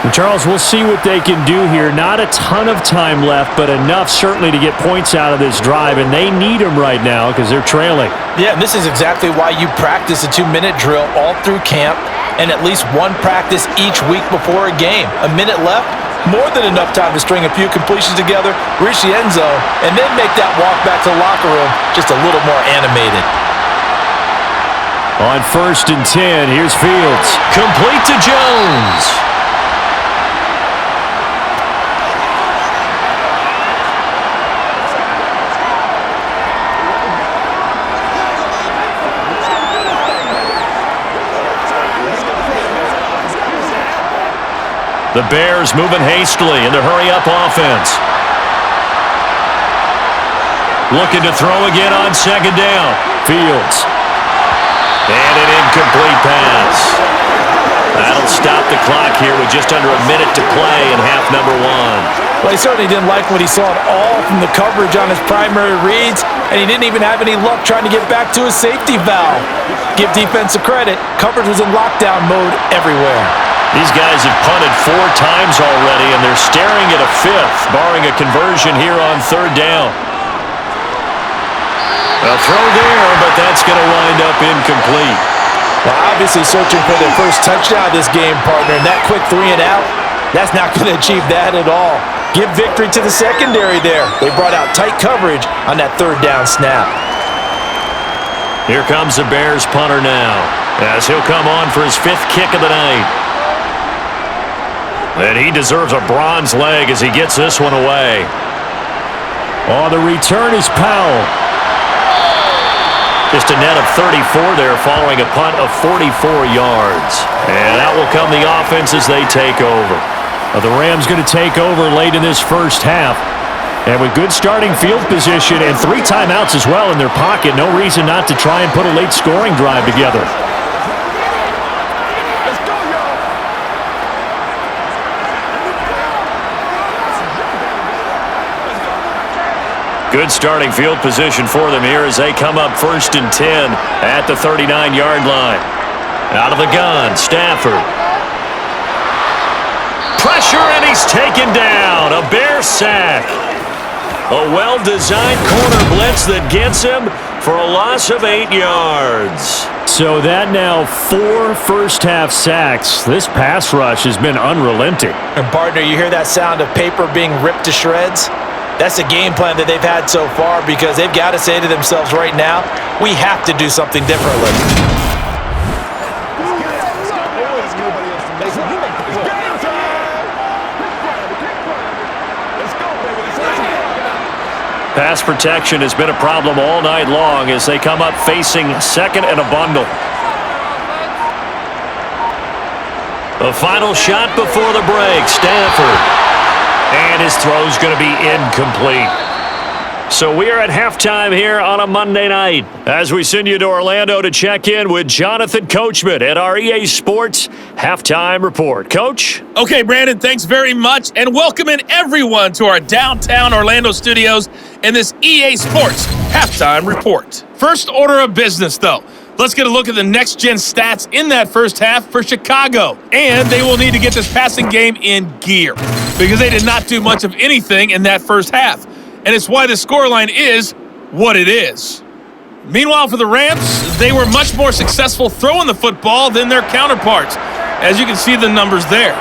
Speaker 5: And Charles, we'll see what they can do here. Not a ton of time left, but enough certainly to get points out of this drive. And they need them right now because they're trailing.
Speaker 3: Yeah, and this is exactly why you practice a 2-minute drill all through camp and at least one practice each week before a game. A minute left, more than enough time to string a few completions together, reach the end zone, and then make that walk back to the locker room just a little more animated.
Speaker 5: On 1st and 10, here's Fields.
Speaker 2: Complete to Jones. The Bears moving hastily in the hurry-up offense. Looking to throw again on second down.
Speaker 5: Fields.
Speaker 2: And an incomplete pass. That'll stop the clock here with just under a minute to play in half number 1.
Speaker 3: Well, he certainly didn't like what he saw at all from the coverage on his primary reads, and he didn't even have any luck trying to get back to his safety valve. Give defense credit. Coverage was in lockdown mode everywhere.
Speaker 2: These guys have punted 4 times already, and they're staring at a 5th, barring a conversion here on 3rd down. A throw there, but that's going to wind up incomplete.
Speaker 3: Well, obviously searching for their first touchdown this game, partner, and that quick 3 and out, that's not going to achieve that at all. Give victory to the secondary there. They brought out tight coverage on that 3rd down snap.
Speaker 2: Here comes the Bears punter now, as he'll come on for his 5th kick of the night. And he deserves a bronze leg as he gets this one away.
Speaker 5: On the return is Powell.
Speaker 2: Just a net of 34 there following a punt of 44 yards. And out will come the offense as they take over.
Speaker 5: The Rams going to take over late in this first half. And with good starting field position and 3 timeouts as well in their pocket, no reason not to try and put a late scoring drive together.
Speaker 2: Good starting field position for them here as they come up 1st and 10 at the 39-yard line. Out of the gun, Stafford. Pressure, and he's taken down. A Bear sack. A well-designed corner blitz that gets him for a loss of 8 yards.
Speaker 5: So that now 4 first-half sacks. This pass rush has been unrelenting.
Speaker 3: And partner, you hear that sound of paper being ripped to shreds? That's the game plan that they've had so far, because they've got to say to themselves right now, we have to do something differently.
Speaker 2: Pass protection has been a problem all night long as they come up facing 2nd and a bundle. The final shot before the break, Stafford. And his throw's going to be incomplete. So we are at halftime here on a Monday night as we send you to Orlando to check in with Jonathan Coachman at our EA Sports Halftime Report. Coach?
Speaker 6: Okay, Brandon, thanks very much, and welcoming everyone to our downtown Orlando studios in this EA Sports Halftime Report. First order of business, though. Let's get a look at the next-gen stats in that first half for Chicago. And they will need to get this passing game in gear because they did not do much of anything in that first half. And it's why the scoreline is what it is. Meanwhile, for the Rams, they were much more successful throwing the football than their counterparts, as you can see the numbers there.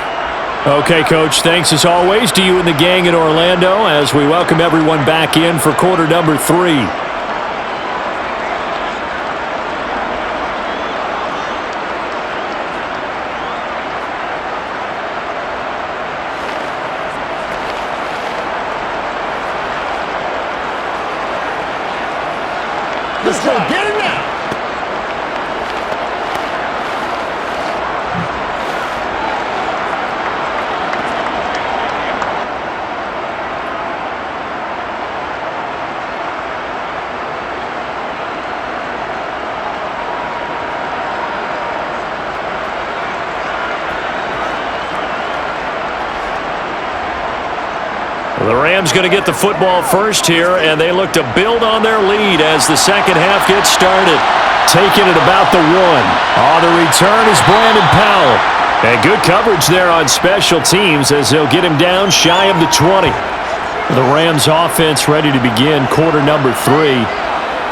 Speaker 5: Okay, Coach, thanks as always to you and the gang in Orlando as we welcome everyone back in for quarter number 3.
Speaker 4: Let's go. Get it now.
Speaker 2: The Rams going to get the football first here, and they look to build on their lead as the second half gets started.
Speaker 5: Taking it about the 1. On the return is Brandon Powell. And good coverage there on special teams as they'll get him down shy of the 20. The Rams offense ready to begin quarter number 3.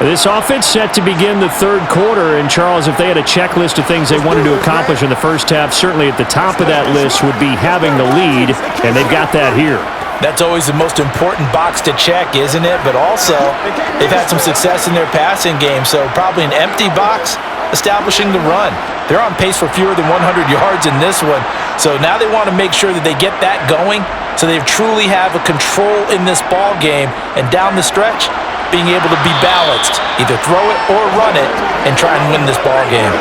Speaker 5: This offense set to begin the third quarter. And, Charles, if they had a checklist of things they wanted to accomplish in the first half, certainly at the top of that list would be having the lead, and they've got that here.
Speaker 3: That's always the most important box to check, isn't it? But also, they've had some success in their passing game, so probably an empty box establishing the run. They're on pace for fewer than 100 yards in this one, so now they want to make sure that they get that going so they truly have a control in this ball game, and down the stretch, being able to be balanced, either throw it or run it, and try and win this ball game.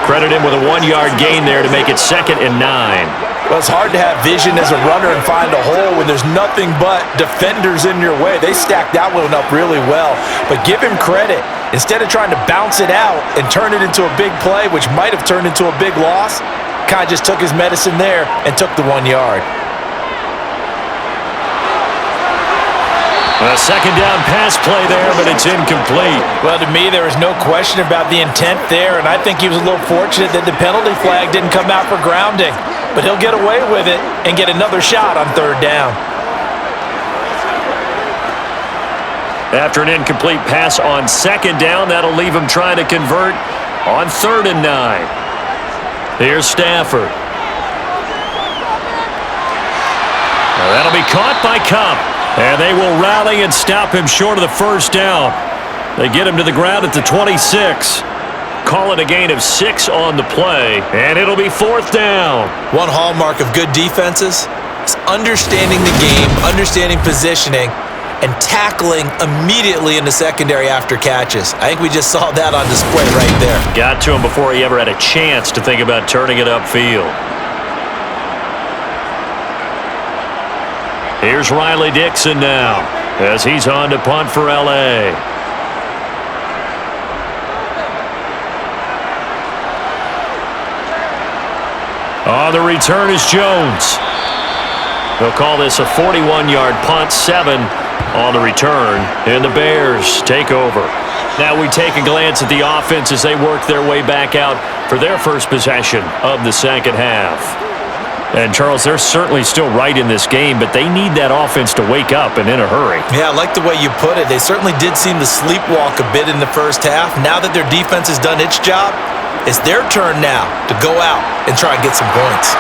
Speaker 2: Credit him with a 1-yard gain there to make it 2nd and 9.
Speaker 3: Well, it's hard to have vision as a runner and find a hole when there's nothing but defenders in your way. They stacked that one up really well. But give him credit. Instead of trying to bounce it out and turn it into a big play, which might have turned into a big loss, kind of just took his medicine there and took the 1 yard.
Speaker 2: A second down pass play there, but it's incomplete.
Speaker 3: Well, to me, there was no question about the intent there, and I think he was a little fortunate that the penalty flag didn't come out for grounding. But he'll get away with it and get another shot on third down.
Speaker 2: After an incomplete pass on second down, that'll leave him trying to convert on 3rd and 9. Here's Stafford. Now that'll be caught by Cup. And they will rally and stop him short of the first down. They get him to the ground at the 26. Call it a gain of 6 on the play, and it'll be 4th down.
Speaker 3: One hallmark of good defenses is understanding the game, understanding positioning, and tackling immediately in the secondary after catches. I think we just saw that on display right there.
Speaker 2: Got to him before he ever had a chance to think about turning it upfield. Here's Riley Dixon now as he's on to punt for L.A. On the return is Jones. They'll call this a 41-yard punt, 7 On the return, and the Bears take over. Now we take a glance at the offense as they work their way back out for their first possession of the second half. And, Charles, they're certainly still right in this game, but they need that offense to wake up and in a hurry.
Speaker 3: Yeah, I like the way you put it. They certainly did seem to sleepwalk a bit in the first half. Now that their defense has done its job, it's their turn now to go out and try and get some points.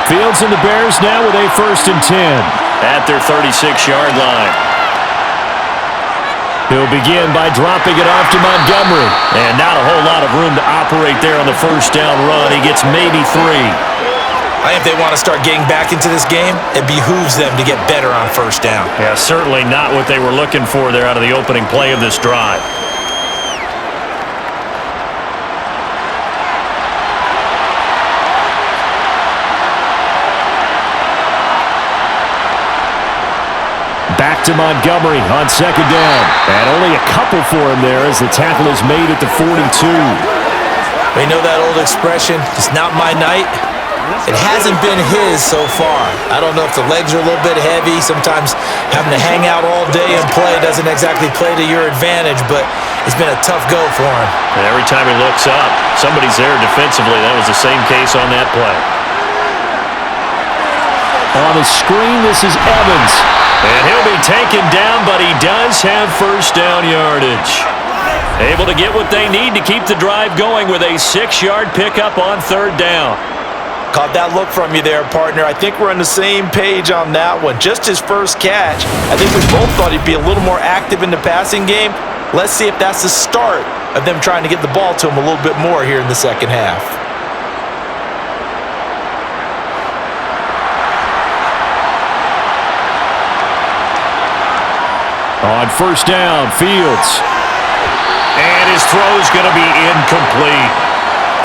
Speaker 5: Fields and the Bears now with a 1st and 10.
Speaker 2: At their 36-yard line.
Speaker 5: He'll begin by dropping it off to Montgomery.
Speaker 2: And not a whole lot of room to operate there on the first down run. He gets maybe 3.
Speaker 3: I think if they want to start getting back into this game, it behooves them to get better on first down.
Speaker 2: Yeah, certainly not what they were looking for there out of the opening play of this drive.
Speaker 5: Back to Montgomery on 2nd down. And only a couple for him there as the tackle is made at the 42.
Speaker 3: We know that old expression, it's not my night. It hasn't been his so far. I don't know if the legs are a little bit heavy. Sometimes having to hang out all day and play doesn't exactly play to your advantage, but it's been a tough go for him.
Speaker 2: And every time he looks up, somebody's there defensively. That was the same case on that play.
Speaker 5: On the screen, this is Evans.
Speaker 2: And he'll be taken down, but he does have first down yardage. Able to get what they need to keep the drive going with a 6-yard pickup on 3rd down.
Speaker 3: Caught that look from you there, partner. I think we're on the same page on that one. Just his first catch. I think we both thought he'd be a little more active in the passing game. Let's see if that's the start of them trying to get the ball to him a little bit more here in the second half.
Speaker 5: On 1st down, Fields.
Speaker 2: And his throw's going to be incomplete.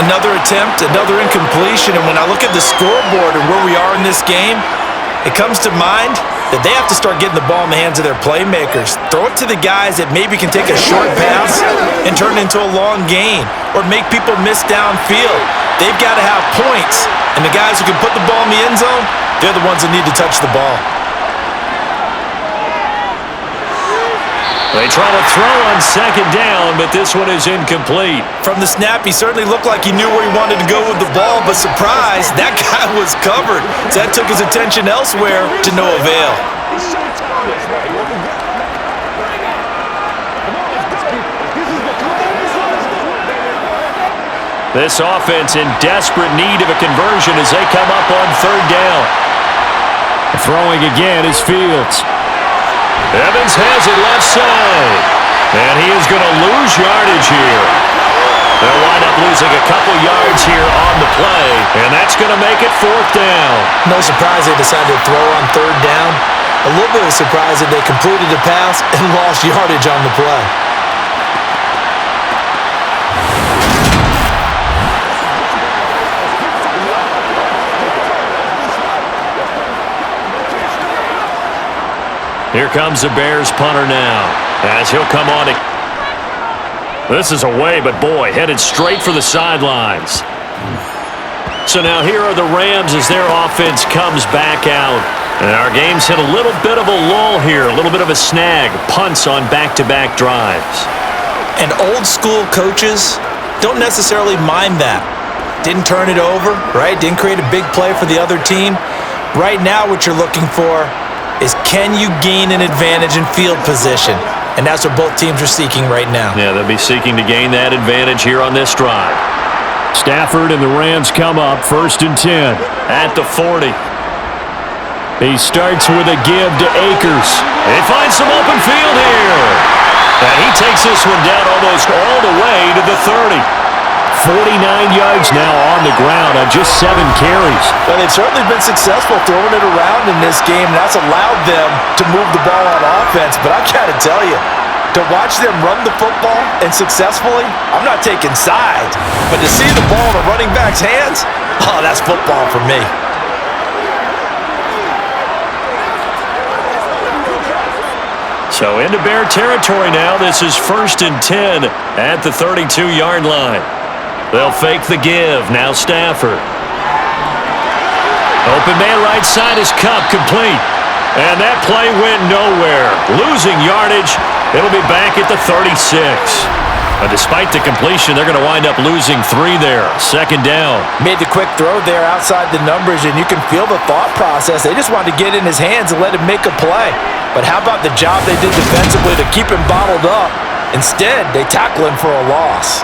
Speaker 3: Another attempt, another incompletion, and when I look at the scoreboard and where we are in this game, it comes to mind that they have to start getting the ball in the hands of their playmakers. Throw it to the guys that maybe can take a short pass and turn it into a long gain or make people miss downfield. They've got to have points, and the guys who can put the ball in the end zone, they're the ones that need to touch the ball.
Speaker 2: They try to throw on 2nd down, but this one is incomplete.
Speaker 3: From the snap, he certainly looked like he knew where he wanted to go with the ball, but surprise, that guy was covered. So that took his attention elsewhere to no avail.
Speaker 2: This offense in desperate need of a conversion as they come up on 3rd down.
Speaker 5: Throwing again is Fields.
Speaker 2: Evans has it left side. And he is going to lose yardage here. They'll wind up losing a couple yards here on the play, and that's going to make it 4th down.
Speaker 3: No surprise they decided to throw on 3rd down. A little bit of a surprise that they completed the pass and lost yardage on the play.
Speaker 2: Here comes the Bears punter now as he'll come on. This is away, but boy, headed straight for the sidelines. So now here are the Rams as their offense comes back out. And our game's hit a little bit of a lull here, a little bit of a snag. Punts on back-to-back drives.
Speaker 3: And old school coaches don't necessarily mind that. Didn't turn it over, right? Didn't create a big play for the other team. Right now what you're looking for is can you gain an advantage in field position? And that's what both teams are seeking right now.
Speaker 2: Yeah, they'll be seeking to gain that advantage here on this drive.
Speaker 5: Stafford and the Rams come up 1st and 10.
Speaker 2: At the 40.
Speaker 5: He starts with a give to Akers.
Speaker 2: He finds some open field here. And he takes this one down almost all the way to the 30.
Speaker 5: 49 yards now on the ground on just 7 carries.
Speaker 3: Well, they've certainly been successful throwing it around in this game. That's allowed them to move the ball on offense. But I got to tell you, to watch them run the football and successfully, I'm not taking sides. But to see the ball in a running back's hands, oh, that's football for me.
Speaker 2: So into Bear territory now. This is 1st and 10 at the 32-yard line. They'll fake the give. Now Stafford. Open man right side is Cup complete. And that play went nowhere. Losing yardage, it'll be back at the 36. But despite the completion, they're going to wind up losing 3 there. Second down.
Speaker 3: Made the quick throw there outside the numbers, and you can feel the thought process. They just wanted to get in his hands and let him make a play. But how about the job they did defensively to keep him bottled up? Instead, they tackle him for a loss.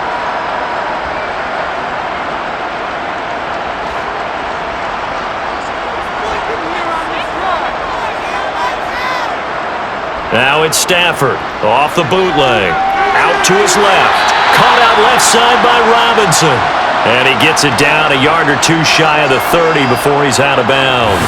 Speaker 2: Now it's Stafford off the bootleg. Out to his left. Caught out left side by Robinson. And he gets it down a yard or 2 shy of the 30 before he's out of bounds.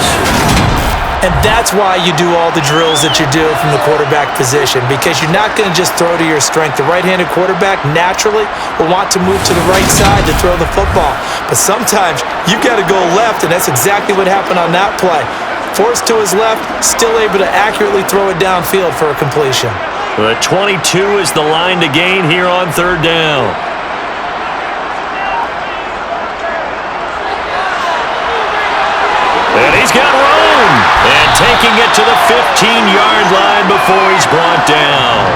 Speaker 3: And that's why you do all the drills that you do from the quarterback position, because you're not going to just throw to your strength. The right-handed quarterback naturally will want to move to the right side to throw the football. But sometimes you've got to go left, and that's exactly what happened on that play. Forced to his left, still able to accurately throw it downfield for a completion.
Speaker 2: The 22 is the line to gain here on 3rd down. And he's got room. And taking it to the 15-yard line before he's brought down.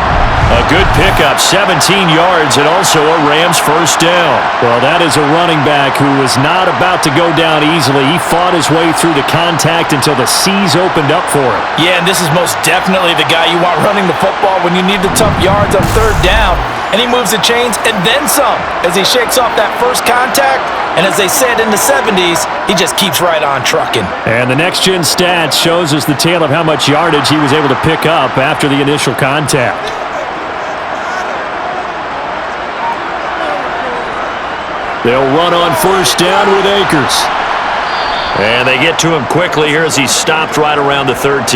Speaker 2: A good pickup, 17 yards, and also a Rams first down.
Speaker 5: Well, that is a running back who was not about to go down easily. He fought his way through the contact until the seas opened up for him.
Speaker 3: Yeah, and this is most definitely the guy you want running the football when you need the tough yards on 3rd down. And he moves the chains and then some as he shakes off that first contact. And as they said in the 70s, he just keeps right on trucking.
Speaker 5: And the next-gen stats shows us the tale of how much yardage he was able to pick up after the initial contact. They'll run on first down with Akers.
Speaker 2: And they get to him quickly here as he stopped right around the 13.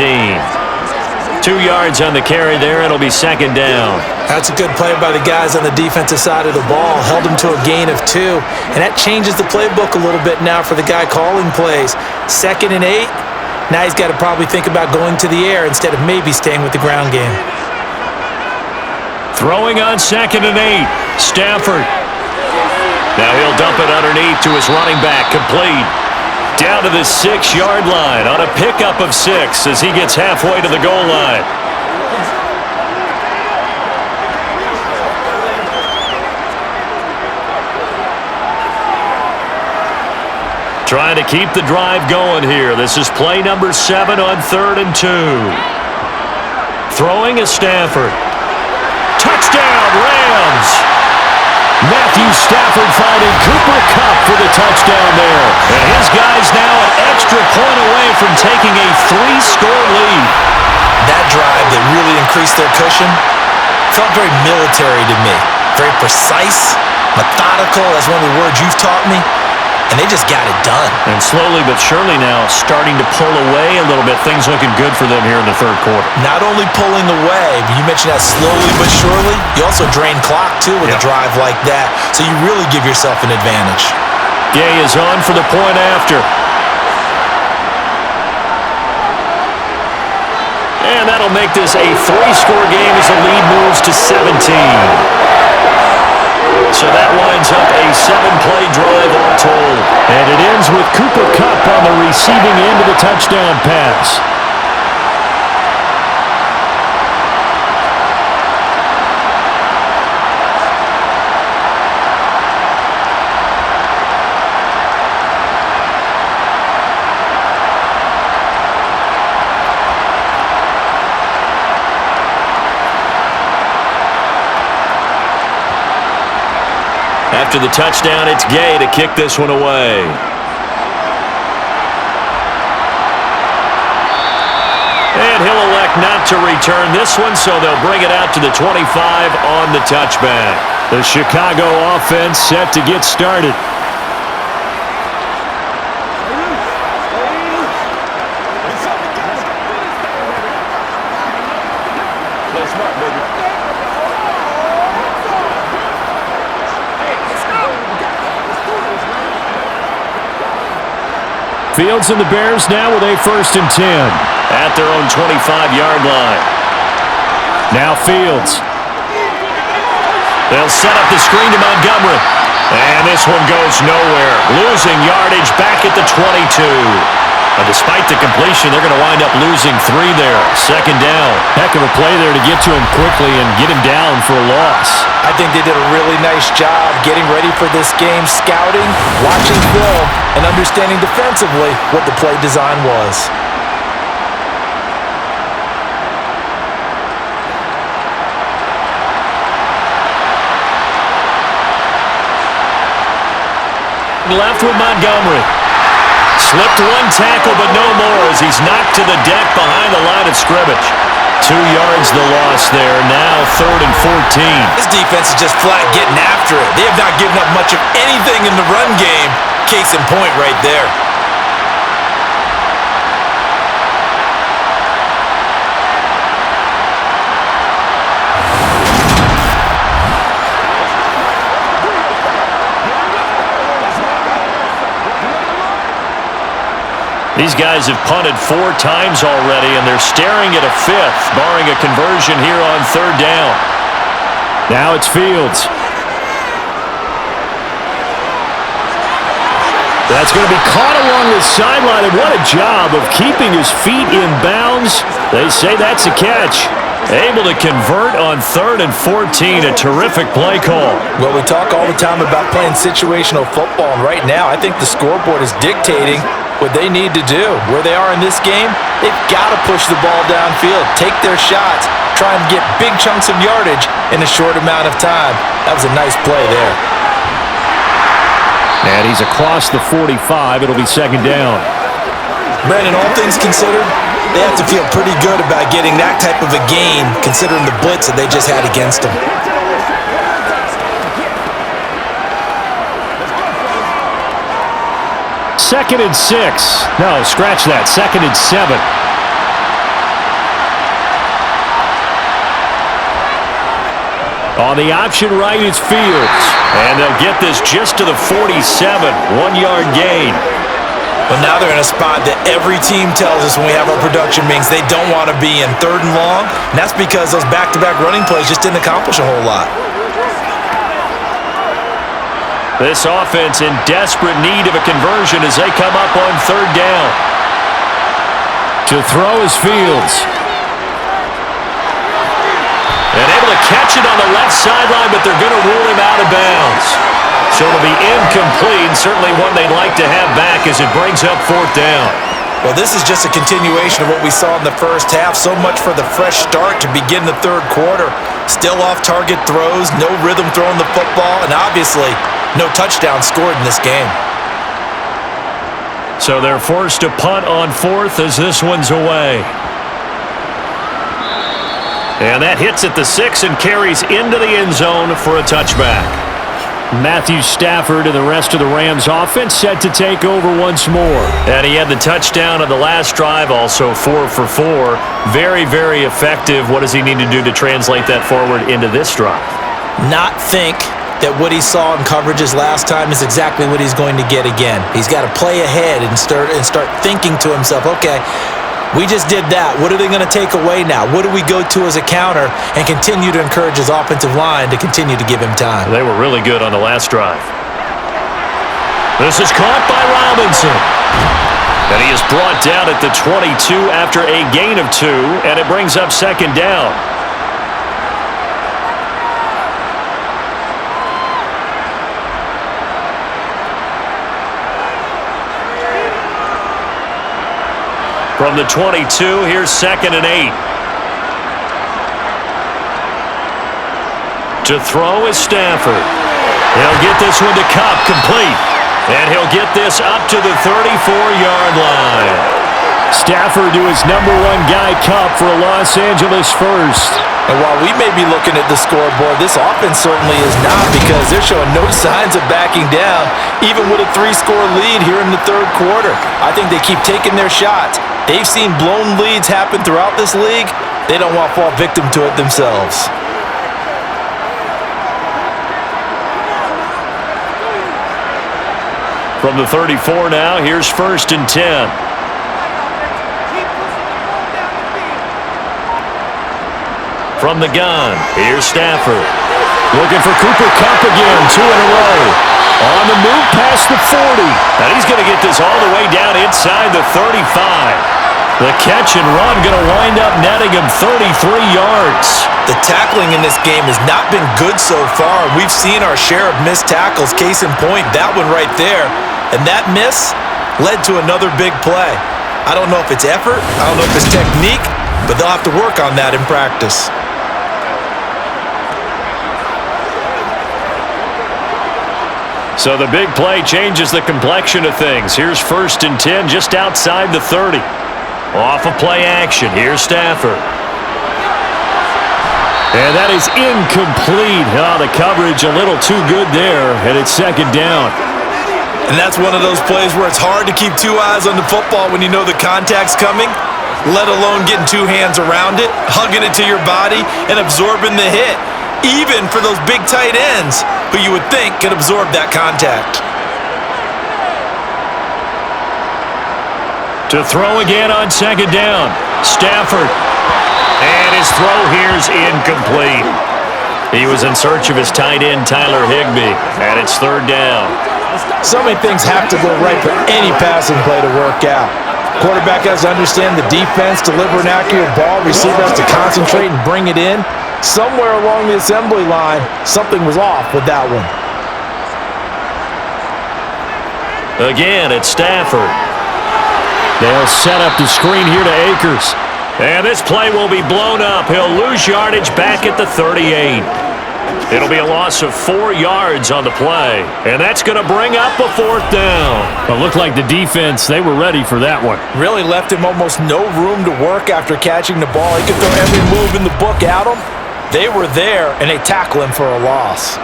Speaker 2: 2 yards on the carry there. It'll be second down.
Speaker 3: That's a good play by the guys on the defensive side of the ball. Held him to a gain of 2. And that changes the playbook a little bit now for the guy calling plays. 2nd and 8. Now he's got to probably think about going to the air instead of maybe staying with the ground game.
Speaker 2: Throwing on 2nd and 8. Stafford. Now he'll dump it underneath to his running back. Complete. Down to the 6-yard line on a pickup of 6 as he gets halfway to the goal line. Trying to keep the drive going here. This is play number 7 on 3rd and 2. Throwing is Stafford. Touchdown, Rams! Matthew Stafford finding Cooper Kupp for the touchdown there. And his guys now an extra point away from taking a 3-score lead.
Speaker 3: That drive that really increased their cushion felt very military to me. Very precise, methodical, that's one of the words you've taught me. And they just got it done.
Speaker 2: And slowly but surely now starting to pull away a little bit. Things looking good for them here in the 3rd quarter.
Speaker 3: Not only pulling away, but you mentioned that slowly but surely. You also drain clock, too, with a drive like that. So you really give yourself an advantage.
Speaker 2: Gay is on for the point after. And that'll make this a 3-score game as the lead moves to 17. So that winds up a 7-play drive all told.
Speaker 5: And it ends with Cooper Kupp on the receiving end of the touchdown pass.
Speaker 2: After the touchdown, it's Gay to kick this one away. And he'll elect not to return this one, so they'll bring it out to the 25 on the touchback.
Speaker 5: The Chicago offense set to get started. Fields and the Bears now with a 1st and 10.
Speaker 2: At their own 25-yard line.
Speaker 5: Now Fields.
Speaker 2: They'll set up the screen to Montgomery. And this one goes nowhere. Losing yardage back at the 22. And despite the completion, they're going to wind up losing 3 there. Second down.
Speaker 5: Heck of a play there to get to him quickly and get him down for a loss.
Speaker 3: I think they did a really nice job getting ready for this game, scouting, watching film, and understanding defensively what the play design was.
Speaker 2: Left with Montgomery. Slipped one tackle, but no more as he's knocked to the deck behind the line of scrimmage. 2 yards the loss there. Now 3rd and 14.
Speaker 3: This defense is just flat getting after it. They have not given up much of anything in the run game. Case in point right there.
Speaker 2: These guys have punted 4 times already, and they're staring at a 5th, barring a conversion here on 3rd down.
Speaker 5: Now it's Fields. That's going to be caught along the sideline, and what a job of keeping his feet in bounds. They say that's a catch.
Speaker 2: Able to convert on 3rd and 14, a terrific play call.
Speaker 3: Well, we talk all the time about playing situational football, and right now I think the scoreboard is dictating what they need to do. Where they are in this game, they've got to push the ball downfield, take their shots, try and get big chunks of yardage in a short amount of time. That was a nice play there.
Speaker 5: And he's across the 45. It'll be 2nd down.
Speaker 3: Brandon, all things considered, they have to feel pretty good about getting that type of a gain considering the blitz that they just had against them.
Speaker 5: 2nd and 6. No, scratch that. 2nd and 7. On the option right, it's Fields.
Speaker 2: And they'll get this just to the 47. 1-yard gain.
Speaker 3: But now they're in a spot that every team tells us when we have our production meetings they don't want to be in, 3rd and long. And that's because those back-to-back running plays just didn't accomplish a whole lot.
Speaker 2: This offense in desperate need of a conversion as they come up on 3rd down.
Speaker 5: To throw is Fields.
Speaker 2: And able to catch it on the left sideline, but they're going to rule him out of bounds. So it'll be incomplete, certainly one they'd like to have back as it brings up 4th down.
Speaker 3: Well, this is just a continuation of what we saw in the first half. So much for the fresh start to begin the 3rd quarter. Still off-target throws, no rhythm throwing the football, and obviously no touchdown scored in this game.
Speaker 2: So they're forced to punt on 4th as this one's away. And that hits at the 6 and carries into the end zone for a touchback.
Speaker 5: Matthew Stafford and the rest of the Rams offense set to take over once more.
Speaker 2: And he had the touchdown on the last drive, also 4 for 4. Very, very effective. What does he need to do to translate that forward into this drive?
Speaker 3: Not think that what he saw in coverages last time is exactly what he's going to get again. He's got to play ahead and start thinking to himself, okay, we just did that. What are they going to take away now? What do we go to as a counter? And continue to encourage his offensive line to continue to give him time.
Speaker 2: They were really good on the last drive. This is caught by Robinson. And he is brought down at the 22 after a gain of 2, and it brings up 2nd down. From the 22, here's 2nd and 8. To throw is Stafford. He'll get this one to Kupp, complete. And he'll get this up to the 34-yard line.
Speaker 5: Stafford to his number 1 guy, Kupp, for a Los Angeles first.
Speaker 3: And while we may be looking at the scoreboard, this offense certainly is not, because they're showing no signs of backing down, even with a 3-score lead here in the 3rd quarter. I think they keep taking their shots. They've seen blown leads happen throughout this league. They don't want to fall victim to it themselves.
Speaker 2: From the 34 now, here's 1st and 10. From the gun, here's Stafford. Looking for Cooper Kupp again, 2 in a row. On the move past the 40. And he's going to get this all the way down inside the 35. The catch and run going to wind up netting him 33 yards.
Speaker 3: The tackling in this game has not been good so far. We've seen our share of missed tackles. Case in point, that one right there. And that miss led to another big play. I don't know if it's effort, I don't know if it's technique, but they'll have to work on that in practice.
Speaker 2: So the big play changes the complexion of things. Here's 1st and 10 just outside the 30. Off of play action. Here's Stafford. And that is incomplete. Oh, the coverage a little too good there, and it's 2nd down.
Speaker 3: And that's one of those plays where it's hard to keep 2 eyes on the football when you know the contact's coming, let alone getting 2 hands around it, hugging it to your body, and absorbing the hit. Even for those big tight ends who you would think could absorb that contact.
Speaker 2: To throw again on 2nd down. Stafford. And his throw here's incomplete. He was in search of his tight end, Tyler Higbee. And it's 3rd down.
Speaker 3: So many things have to go right for any passing play to work out. Quarterback has to understand the defense, deliver an accurate ball, receiver has to concentrate and bring it in. Somewhere along the assembly line, something was off with that one.
Speaker 2: Again, it's Stafford.
Speaker 5: They'll set up the screen here to Akers.
Speaker 2: And this play will be blown up. He'll lose yardage back at the 38. It'll be a loss of 4 yards on the play. And that's going to bring up a 4th down.
Speaker 5: It looked like the defense, they were ready for that one.
Speaker 3: Really left him almost no room to work after catching the ball. He could throw every move in the book at him. They were there, and they tackle him for a loss.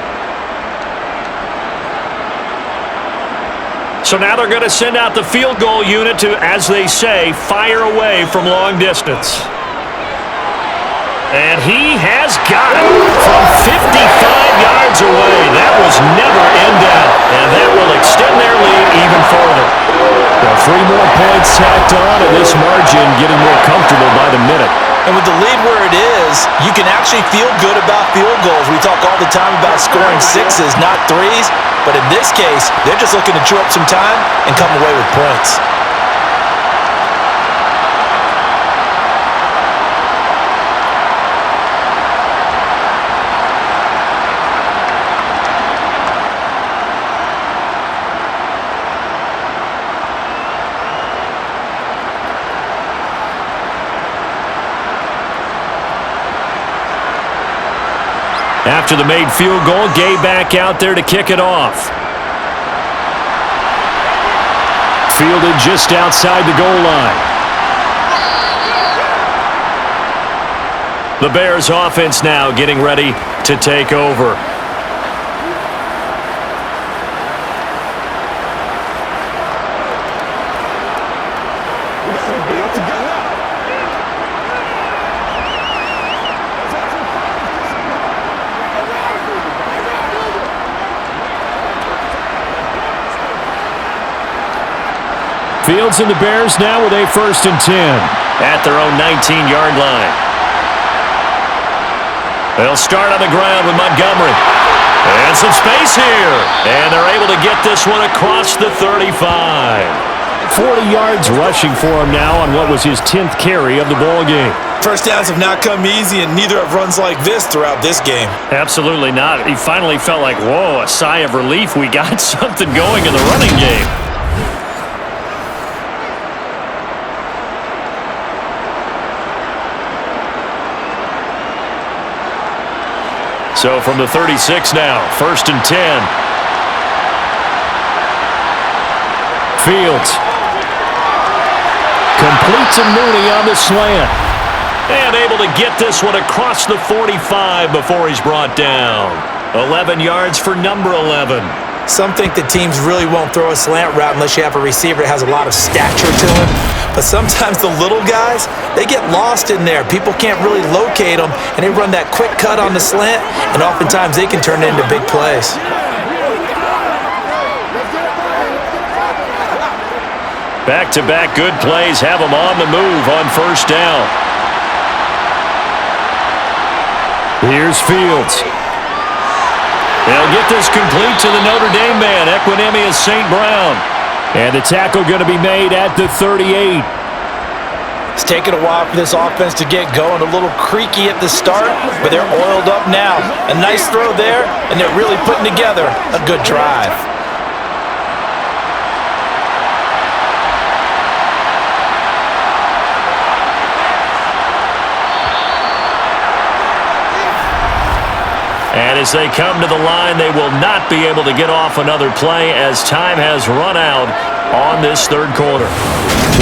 Speaker 2: So now they're going to send out the field goal unit to, as they say, fire away from long distance. And he has got it from 55 yards away. That was never in doubt, and that will extend their lead even further.
Speaker 5: Well, 3 more points tacked on, and this margin getting more comfortable by the minute.
Speaker 3: And with the lead where it is, you can actually feel good about field goals. We talk all the time about scoring 6s, not 3s. But in this case, they're just looking to chew up some time and come away with points.
Speaker 2: After the made field goal, Gay back out there to kick it off.
Speaker 5: Fielded just outside the goal line.
Speaker 2: The Bears offense now getting ready to take over.
Speaker 5: Fields and the Bears now with a 1st and 10.
Speaker 2: At their own 19-yard line. They'll start on the ground with Montgomery. And some space here. And they're able to get this one across the 35.
Speaker 5: 40 yards rushing for him now on what was his 10th carry of the ball game.
Speaker 3: First downs have not come easy, and neither have runs like this throughout this game.
Speaker 2: Absolutely not. He finally felt like, whoa, a sigh of relief. We got something going in the running game. So from the 36 now, 1st and 10.
Speaker 5: Fields. Complete to Mooney on the slant.
Speaker 2: And able to get this one across the 45 before he's brought down. 11 yards for number 11.
Speaker 3: Some think that teams really won't throw a slant route unless you have a receiver that has a lot of stature to him. But sometimes the little guys, they get lost in there. People can't really locate them, and they run that quick cut on the slant, and oftentimes they can turn it into big plays.
Speaker 2: Back-to-back good plays have them on the move on 1st down.
Speaker 5: Here's Fields.
Speaker 2: They'll get this complete to the Notre Dame man, Equinemius St. Brown.
Speaker 5: And the tackle going to be made at the 38.
Speaker 3: It's taken a while for this offense to get going. A little creaky at the start, but they're oiled up now. A nice throw there, and they're really putting together a good drive.
Speaker 2: And as they come to the line, they will not be able to get off another play as time has run out on this third quarter.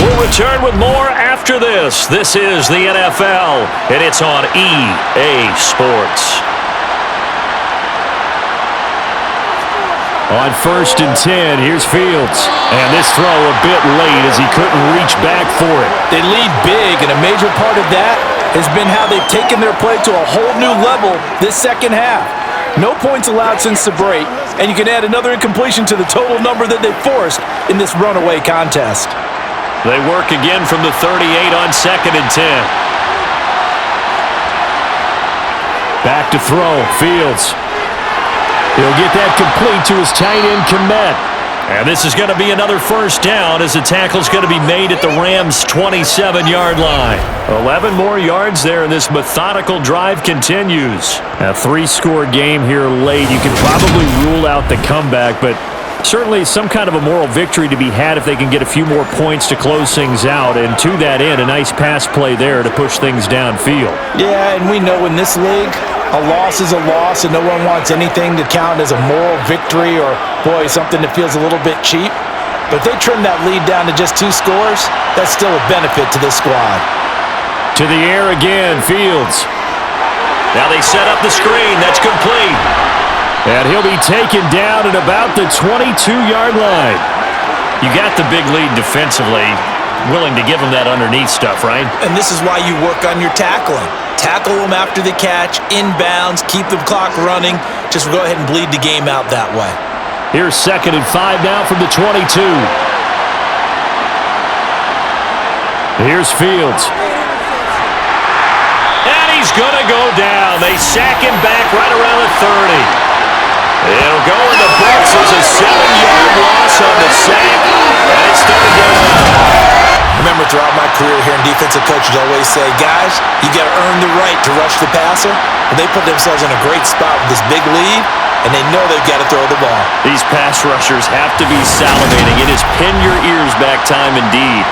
Speaker 2: We'll return with more after this. This is the NFL, and it's on EA Sports.
Speaker 5: On 1st and 10, here's Fields. And this throw a bit late as he couldn't reach back for it.
Speaker 3: They lead big, and a major part of that has been how they've taken their play to a whole new level this second half. No points allowed since the break, and you can add another incompletion to the total number that they forced in this runaway contest.
Speaker 2: They work again from the 38 on 2nd and 10.
Speaker 5: Back to throw, Fields. He'll get that complete to his tight end, Komet.
Speaker 2: And this is going to be another first down as the tackle's going to be made at the Rams' 27-yard line. 11 more yards there, and this methodical drive continues.
Speaker 5: A 3-score game here late. You can probably rule out the comeback, but certainly some kind of a moral victory to be had if they can get a few more points to close things out. And to that end, a nice pass play there to push things downfield.
Speaker 3: Yeah, and we know in this league, a loss is a loss, and no one wants anything to count as a moral victory or, boy, something that feels a little bit cheap. But if they trim that lead down to just 2 scores, that's still a benefit to this squad.
Speaker 5: To the air again, Fields.
Speaker 2: Now they set up the screen. That's complete.
Speaker 5: And he'll be taken down at about the 22-yard line.
Speaker 2: You got the big lead defensively. Willing to give them that underneath stuff, right?
Speaker 3: And this is why you work on your tackling. Tackle them after the catch, inbounds, keep the clock running. Just go ahead and bleed the game out that way.
Speaker 5: Here's 2nd and 5 now from the 22. Here's Fields.
Speaker 2: And he's going to go down. They sack him back right around the 30. It'll go in the books as a 7-yard loss on the sack. And it's third down.
Speaker 3: Remember, throughout my career here in defensive coaches always say, guys, you got to earn the right to rush the passer. And they put themselves in a great spot with this big lead, and they know they've got to throw the ball.
Speaker 2: These pass rushers have to be salivating. It is pin your ears back time indeed.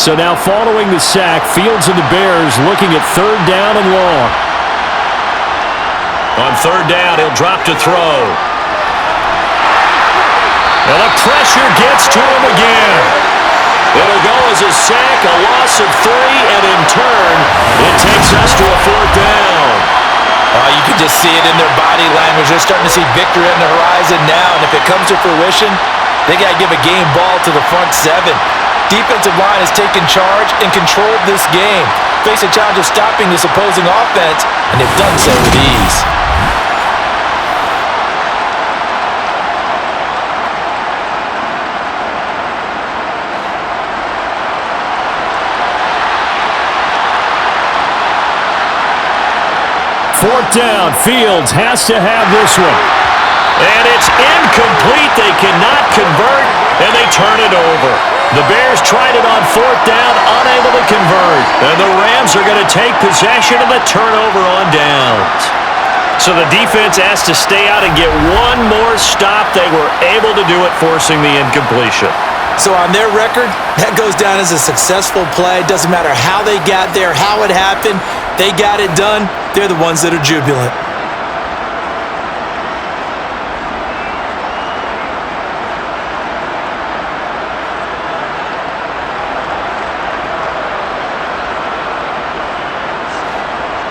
Speaker 5: So now following the sack, Fields and the Bears looking at 3rd down and long.
Speaker 2: On 3rd down, he'll drop to throw. And the pressure gets to him again. It'll go as a sack, a loss of 3, and in turn, it takes us to a 4th down.
Speaker 3: You can just see it in their body language. They're starting to see victory on the horizon now, and if it comes to fruition, they got to give a game ball to the front 7. Defensive line has taken charge and controlled this game. Face a challenge of stopping this opposing offense, and they've done so with ease.
Speaker 5: Fourth down, Fields has to have this one.
Speaker 2: And it's incomplete. They cannot convert, and they turn it over. The Bears tried it on 4th down, unable to convert. And the Rams are going to take possession of the turnover on downs. So the defense has to stay out and get one more stop. They were able to do it, forcing the incompletion.
Speaker 3: So on their record, that goes down as a successful play. Doesn't matter how they got there, how it happened. They got it done. They're the ones that are jubilant.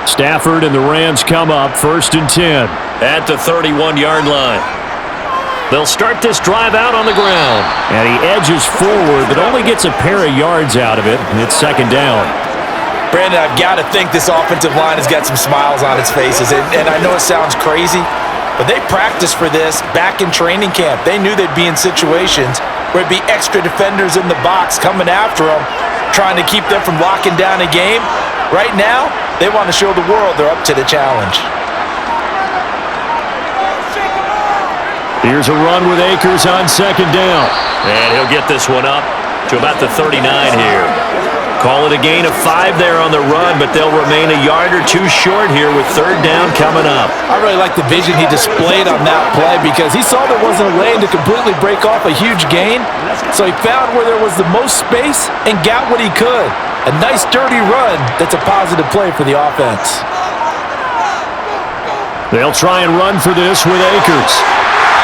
Speaker 5: Stafford and the Rams come up 1st and 10.
Speaker 2: At the 31-yard line. They'll start this drive out on the ground.
Speaker 5: And he edges forward, but only gets a pair of yards out of it, and it's 2nd down.
Speaker 3: Brandon, I've got to think this offensive line has got some smiles on its faces. And I know it sounds crazy, but they practiced for this back in training camp. They knew they'd be in situations where it'd be extra defenders in the box coming after them. trying to keep them from locking down a game. Right now, they want to show the world they're up to the challenge.
Speaker 5: Here's a run with Akers on second down.
Speaker 2: And he'll get this one up to about the 39 here. Call it a gain of 5 there on the run, but they'll remain a yard or two short here with third down coming up.
Speaker 3: I really like the vision he displayed on that play because he saw there wasn't a lane to completely break off a huge gain. So he found where there was the most space and got what he could. A nice dirty run that's a positive play for the offense.
Speaker 5: They'll try and run for this with Akers.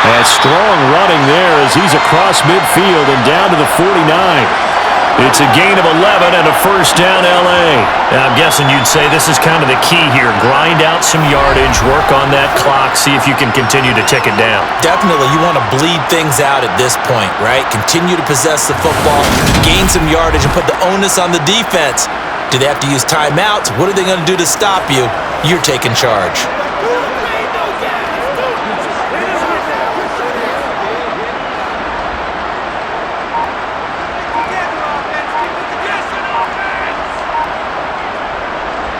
Speaker 5: And strong running there as he's across midfield and down to the 49. It's a gain of 11 and a first down L.A.
Speaker 2: Now, I'm guessing you'd say this is kind of the key here. Grind out some yardage, work on that clock, see if you can continue to tick it down.
Speaker 3: Definitely, you want to bleed things out at this point, right? Continue to possess the football, gain some yardage, and put the onus on the defense. Do they have to use timeouts? What are they going to do to stop you? You're taking charge.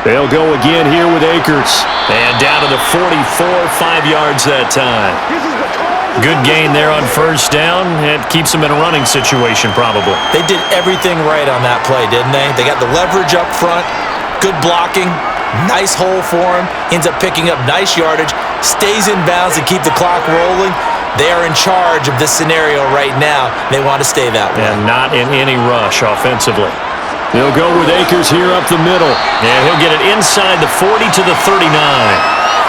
Speaker 5: They'll go again here with Akers.
Speaker 2: And down to the 44, 5 yards that time. Good gain there on first down. It keeps them in a running situation probably.
Speaker 3: They did everything right on that play, didn't they? They got the leverage up front, good blocking, nice hole for him, ends up picking up nice yardage, stays in bounds to keep the clock rolling. They are in charge of this scenario right now. They want to stay that way.
Speaker 2: And not in any rush offensively.
Speaker 5: They'll go with Akers here up the middle.
Speaker 2: And he'll get it inside the 40 to the 39.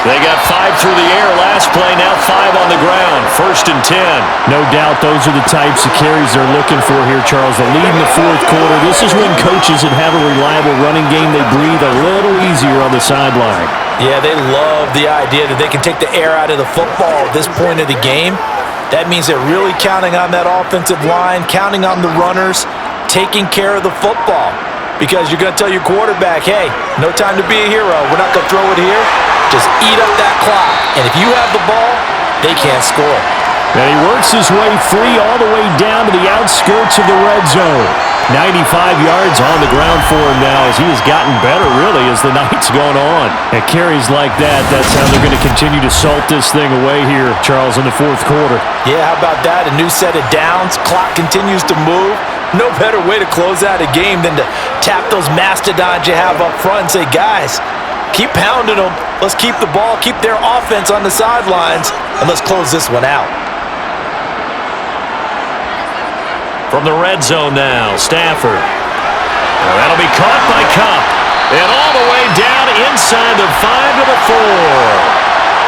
Speaker 2: They got 5 through the air last play, now 5 on the ground. First and 10.
Speaker 5: No doubt those are the types of carries they're looking for here, Charles. The lead in the fourth quarter. This is when coaches that have a reliable running game, they breathe a little easier on the sideline.
Speaker 3: Yeah, they love the idea that they can take the air out of the football at this point of the game. That means they're really counting on that offensive line, counting on the runners, taking care of the football, because you're going to tell your quarterback, hey, no time to be a hero. We're not going to throw it here. Just eat up that clock. And if you have the ball, they can't score.
Speaker 5: And he works his way free all the way down to the outskirts of the red zone. 95 yards on the ground for him now as he has gotten better, really, as the night's gone on. And carries like that, that's how they're going to continue to salt this thing away here, Charles, in the fourth quarter.
Speaker 3: Yeah, how about that? A new set of downs. Clock continues to move. No better way to close out a game than to tap those mastodons you have up front and say, guys, keep pounding them. Let's keep the ball, keep their offense on the sidelines, and let's close this one out.
Speaker 2: From the red zone now, Stafford. Well, that'll be caught by Cup. And all the way down inside the 5 to the 4.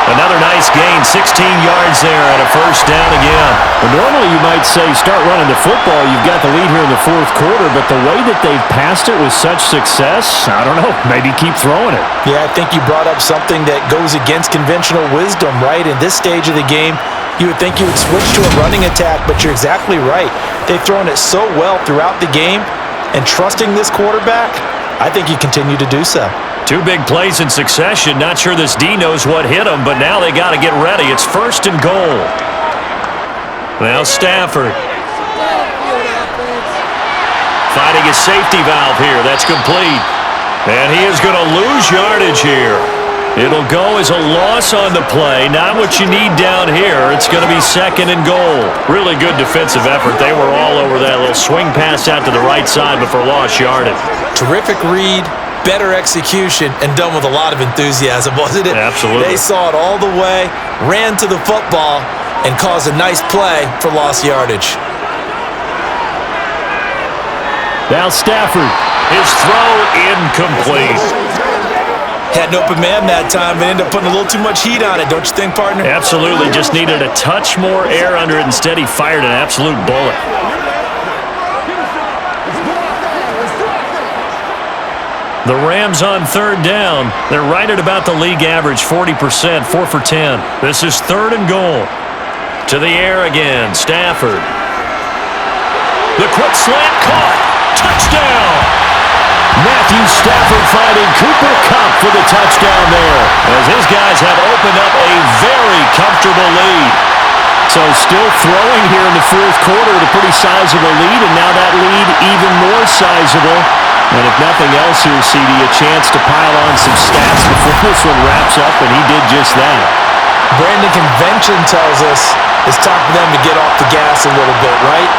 Speaker 2: Another nice gain, 16 yards there and a first down again.
Speaker 5: Well, normally you might say start running the football. You've got the lead here in the fourth quarter, but the way that they've passed it with such success, I don't know, maybe keep throwing it.
Speaker 3: Yeah, I think you brought up something that goes against conventional wisdom, right? In this stage of the game, you would think you would switch to a running attack, but you're exactly right. They've thrown it so well throughout the game, and trusting this quarterback, I think you continue to do so.
Speaker 2: 2 big plays in succession. Not sure this D knows what hit him, but now they got to get ready. It's first and goal. Now Stafford. Finding his safety valve here. That's complete. And he is going to lose yardage here. It'll go as a loss on the play. Not what you need down here. It's going to be second and goal. Really good defensive effort. They were all over that little swing pass out to the right side before lost yardage.
Speaker 3: Terrific read, better execution, and done with a lot of enthusiasm, wasn't it?
Speaker 2: Absolutely.
Speaker 3: They saw it all the way, ran to the football, and caused a nice play for lost yardage.
Speaker 5: Now Stafford.
Speaker 2: His throw incomplete.
Speaker 3: Had an open man that time and ended up putting a little too much heat on it, don't you think, partner?
Speaker 2: Absolutely. Just needed a touch more air under it. Instead, he fired an absolute bullet. The Rams on third down. They're right at about the league average, 40%, 4 for 10. This is third and goal. To the air again, Stafford. The quick slant caught. Touchdown!
Speaker 5: Matthew Stafford finding Cooper Kupp for the touchdown there.
Speaker 2: As his guys have opened up a very comfortable lead.
Speaker 5: So still throwing here in the fourth quarter with a pretty sizable lead, and now that lead even more sizable. And if nothing else here, CD, a chance to pile on some stats before this one wraps up, and he did just that.
Speaker 3: Brandon, convention tells us it's time for them to get off the gas a little bit, right?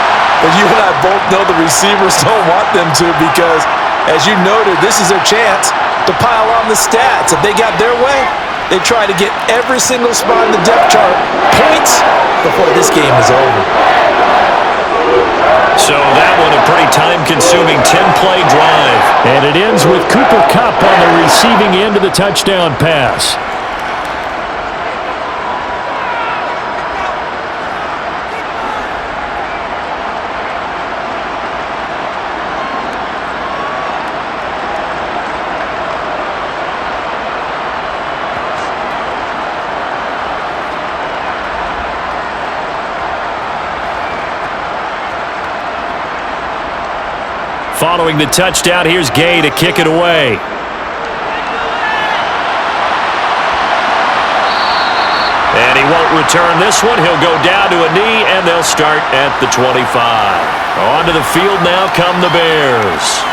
Speaker 3: But you and I both know the receivers don't want them to because, as you noted, this is their chance to pile on the stats. If they got their way, they try to get every single spot in the depth chart points before this game is over.
Speaker 2: So that one a pretty time-consuming 10-play drive.
Speaker 5: And it ends with Cooper Kupp on the receiving end of the touchdown pass. Following the touchdown, here's Gay to kick it away. And he won't return this one. He'll go down to a knee, and they'll start at the 25. Onto the field now come the Bears.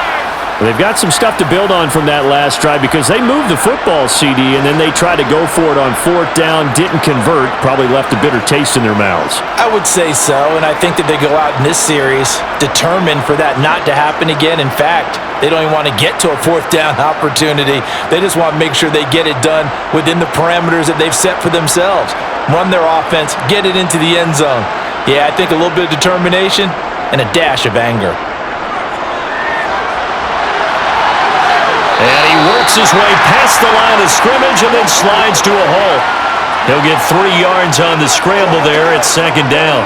Speaker 5: They've got some stuff to build on from that last drive because they moved the football, CD, and then they tried to go for it on fourth down, didn't convert, probably left a bitter taste in their mouths.
Speaker 3: I would say so, and I think that they go out in this series determined for that not to happen again. In fact, they don't even want to get to a fourth down opportunity. They just want to make sure they get it done within the parameters that they've set for themselves. Run their offense, get it into the end zone. Yeah, I think a little bit of determination and a dash of anger.
Speaker 2: And he works his way past the line of scrimmage and then slides to a hole. He'll get 3 yards on the scramble there at second down.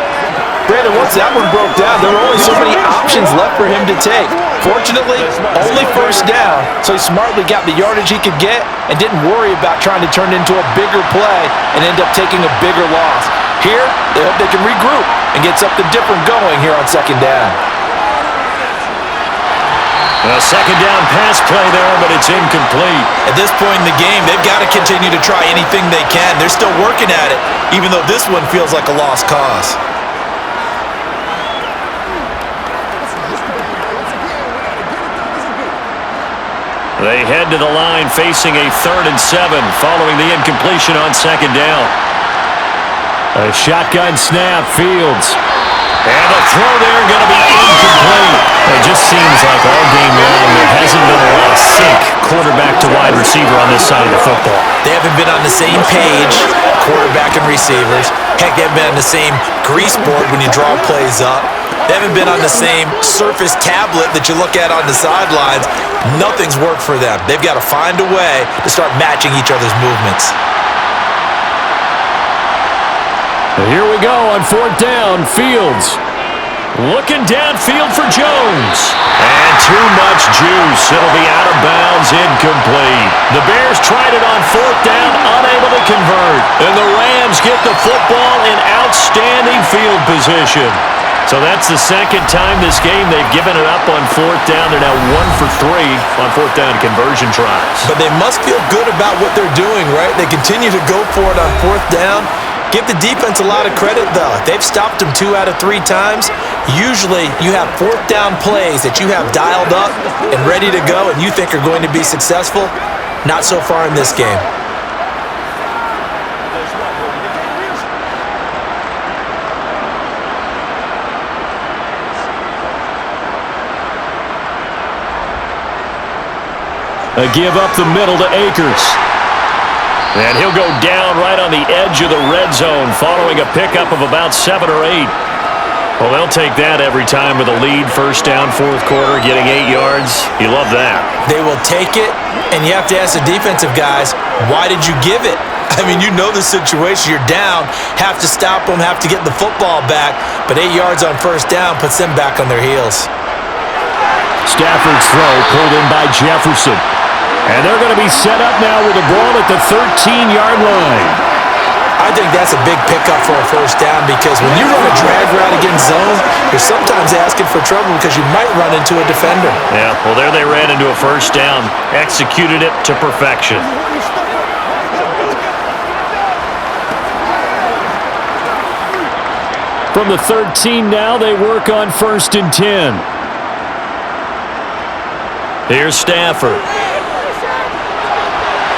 Speaker 3: Brandon, once that one broke down, there were only so many options left for him to take. Fortunately, only first down, so he smartly got the yardage he could get and didn't worry about trying to turn it into a bigger play and end up taking a bigger loss. Here, they hope they can regroup and get something different going here on second down.
Speaker 2: A second down pass play there, but it's incomplete.
Speaker 3: At this point in the game, they've got to continue to try anything they can. They're still working at it, even though this one feels like a lost cause.
Speaker 2: They head to the line facing a 3rd and 7 following the incompletion on second down.
Speaker 5: A shotgun snap, Fields.
Speaker 2: And the throw there going to be incomplete.
Speaker 5: It just seems like all game long there hasn't been a lot of sync quarterback to wide receiver on this side of the football.
Speaker 3: They haven't been on the same page, quarterback and receivers. Heck, they haven't been on the same grease board when you draw plays up. They haven't been on the same surface tablet that you look at on the sidelines. Nothing's worked for them. They've got to find a way to start matching each other's movements.
Speaker 5: Here we go on fourth down. Fields looking downfield for Jones.
Speaker 2: And too much juice. It'll be out of bounds, incomplete. The Bears tried it on fourth down, unable to convert. And the Rams get the football in outstanding field position. So that's the second time this game they've given it up on fourth down. They're now 1 for 3 on fourth down conversion tries.
Speaker 3: But they must feel good about what they're doing, right? They continue to go for it on fourth down. Give the defense a lot of credit, though. They've stopped them 2 out of 3 times. Usually, you have fourth down plays that you have dialed up and ready to go and you think are going to be successful. Not so far in this game.
Speaker 5: A give up the middle to Akers.
Speaker 2: And he'll go down right on the edge of the red zone following a pickup of about 7 or 8. Well, they'll take that every time with a lead. First down, fourth quarter, getting 8 yards. You love that.
Speaker 3: They will take it, and you have to ask the defensive guys, why did you give it? I mean, you know the situation. You're down, have to stop them, have to get the football back, but 8 yards on first down puts them back on their heels.
Speaker 5: Stafford's throw pulled in by Jefferson. And they're going to be set up now with the ball at the 13-yard line.
Speaker 3: I think that's a big pickup for a first down because when you run a drag route against zone, you're sometimes asking for trouble because you might run into a defender.
Speaker 2: Yeah, well, there they ran into a first down. Executed it to perfection.
Speaker 5: From the 13 now, they work on 1st and 10.
Speaker 2: Here's Stafford.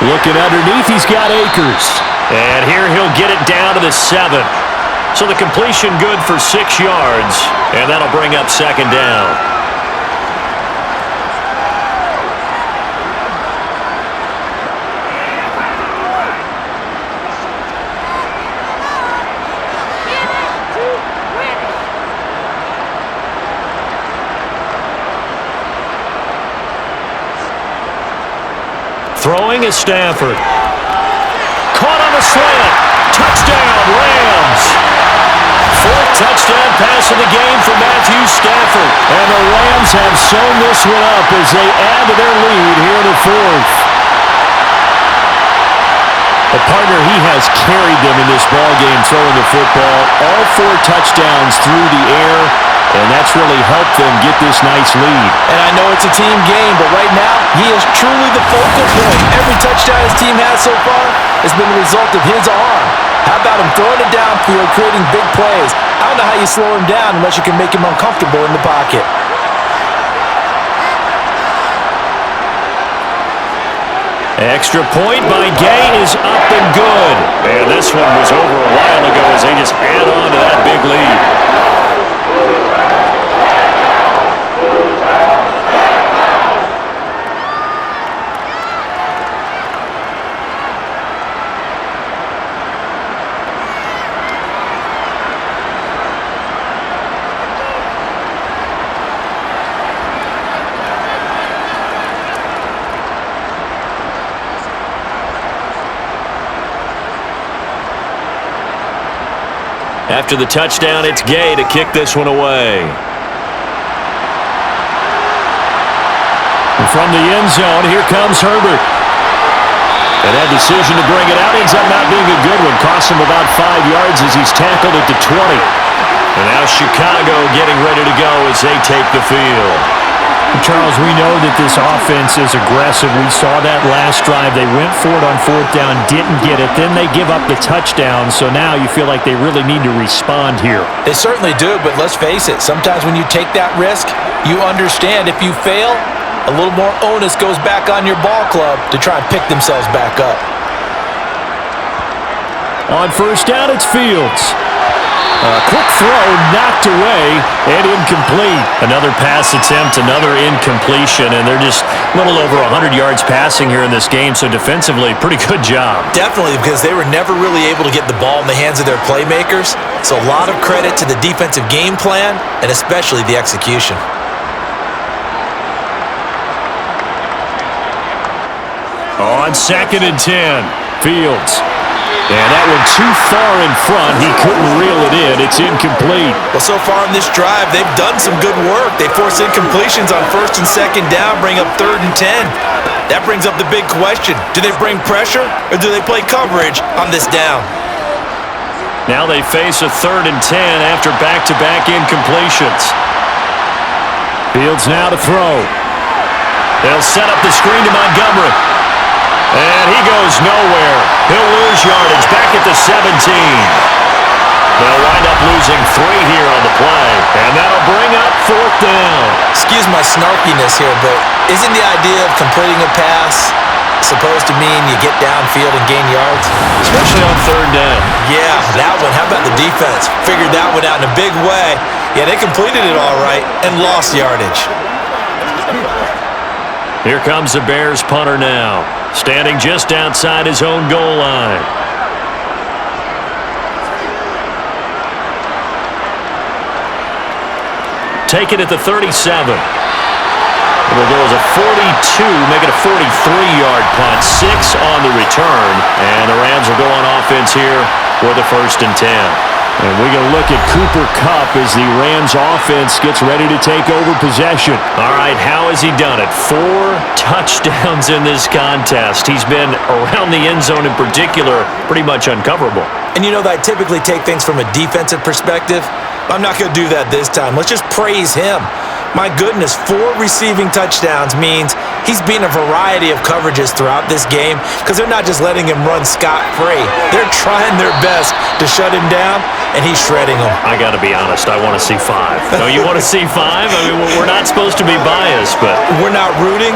Speaker 5: Looking underneath, he's got Akers.
Speaker 2: And here he'll get it down to the 7. So the completion good for 6 yards, and that'll bring up 2nd down. Throwing is Stafford. Caught on the slant. Touchdown, Rams. 4th touchdown pass of the game for Matthew Stafford.
Speaker 5: And the Rams have sewn this one up as they add to their lead here in the 4th. A partner, he has carried them in this ballgame throwing the football. All 4 touchdowns through the air, and that's really helped them get this nice lead.
Speaker 3: And I know it's a team game, but right now, he is truly the focal point. Every touchdown his team has so far has been the result of his arm. How about him throwing it downfield, creating big plays? I don't know how you slow him down unless you can make him uncomfortable in the pocket.
Speaker 2: Extra point by Gay is up and good. And this one was over a while ago as they just add on to that big lead. After the touchdown, it's Gay to kick this one away.
Speaker 5: And from the end zone, here comes Herbert. And that decision to bring it out ends up not being a good one. Costs him about 5 yards as he's tackled at the 20.
Speaker 2: And now Chicago getting ready to go as they take the field.
Speaker 5: Charles, we know that this offense is aggressive. We saw that last drive. They went for it on 4th down, didn't get it. Then they give up the touchdown. So now you feel like they really need to respond here.
Speaker 3: They certainly do, but let's face it. Sometimes when you take that risk, you understand if you fail, a little more onus goes back on your ball club to try and pick themselves back up.
Speaker 5: On 1st down, it's Fields. A quick throw, knocked away, and incomplete.
Speaker 2: Another pass attempt, another incompletion, and they're just a little over 100 yards passing here in this game, so defensively, pretty good job.
Speaker 3: Definitely, because they were never really able to get the ball in the hands of their playmakers, so a lot of credit to the defensive game plan, and especially the execution.
Speaker 2: On 2nd and 10,
Speaker 5: Fields. And that one too far in front. He couldn't reel it in. It's incomplete.
Speaker 3: Well, so far in this drive, they've done some good work. They force incompletions on 1st and 2nd down, bring up 3rd and 10. That brings up the big question. Do they bring pressure, or do they play coverage on this down?
Speaker 2: now they face a 3rd and 10 after back-to-back incompletions.
Speaker 5: Fields now to throw.
Speaker 2: They'll set up the screen to Montgomery. And he goes nowhere. He'll lose yardage back at the 17. They'll wind up losing 3 here on the play. And that'll bring up 4th down.
Speaker 3: Excuse my snarkiness here, but isn't the idea of completing a pass supposed to mean you get downfield and gain yards?
Speaker 2: Especially on 3rd down.
Speaker 3: Yeah, that one. How about the defense? Figured that one out in a big way. Yeah, they completed it all right and lost yardage.
Speaker 2: Here comes the Bears punter now, standing just outside his own goal line. Take it at the 37. It'll go as a 42, make it a 43-yard punt, 6 on the return, and the Rams will go on offense here with a 1st and 10.
Speaker 5: And we're going to look at Cooper Kupp as the Rams offense gets ready to take over possession.
Speaker 2: All right, how has he done it? 4 touchdowns in this contest. He's been around the end zone in particular, pretty much uncoverable.
Speaker 3: And you know that I typically take things from a defensive perspective. I'm not going to do that this time. Let's just praise him. My goodness, 4 receiving touchdowns means he's been a variety of coverages throughout this game because they're not just letting him run scot-free. They're trying their best to shut him down, and he's shredding them.
Speaker 2: I got to be honest, I want to see 5. No, you want to see 5? I mean, we're not supposed to be biased, but...
Speaker 3: We're not rooting.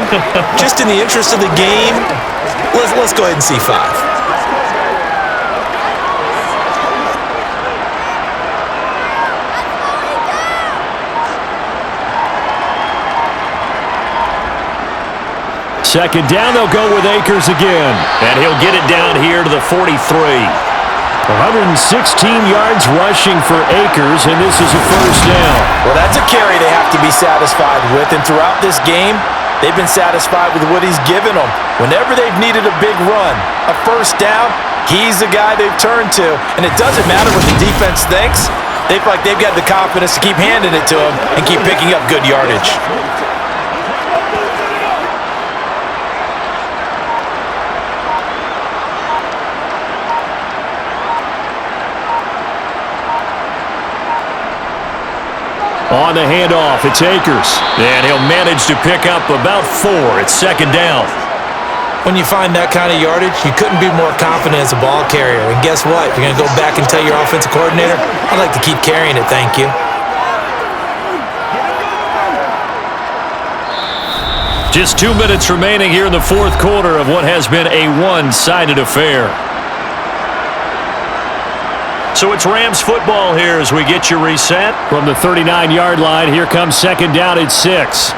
Speaker 3: Just in the interest of the game, let's go ahead and see 5.
Speaker 5: Second down, they'll go with Akers again.
Speaker 2: And he'll get it down here to the 43.
Speaker 5: 116 yards rushing for Akers, and this is a first down.
Speaker 3: Well, that's a carry they have to be satisfied with, and throughout this game, they've been satisfied with what he's given them. Whenever they've needed a big run, a first down, he's the guy they've turned to. And it doesn't matter what the defense thinks. They feel like they've got the confidence to keep handing it to him and keep picking up good yardage.
Speaker 5: On the handoff, it's Akers.
Speaker 2: And he'll manage to pick up about 4. It's second down.
Speaker 3: When you find that kind of yardage, you couldn't be more confident as a ball carrier. And guess what? You're going to go back and tell your offensive coordinator, I'd like to keep carrying it, thank you.
Speaker 2: Just 2 minutes remaining here in the fourth quarter of what has been a one-sided affair. So it's Rams football here as we get you reset.
Speaker 5: From the 39-yard line, here comes second down at 6.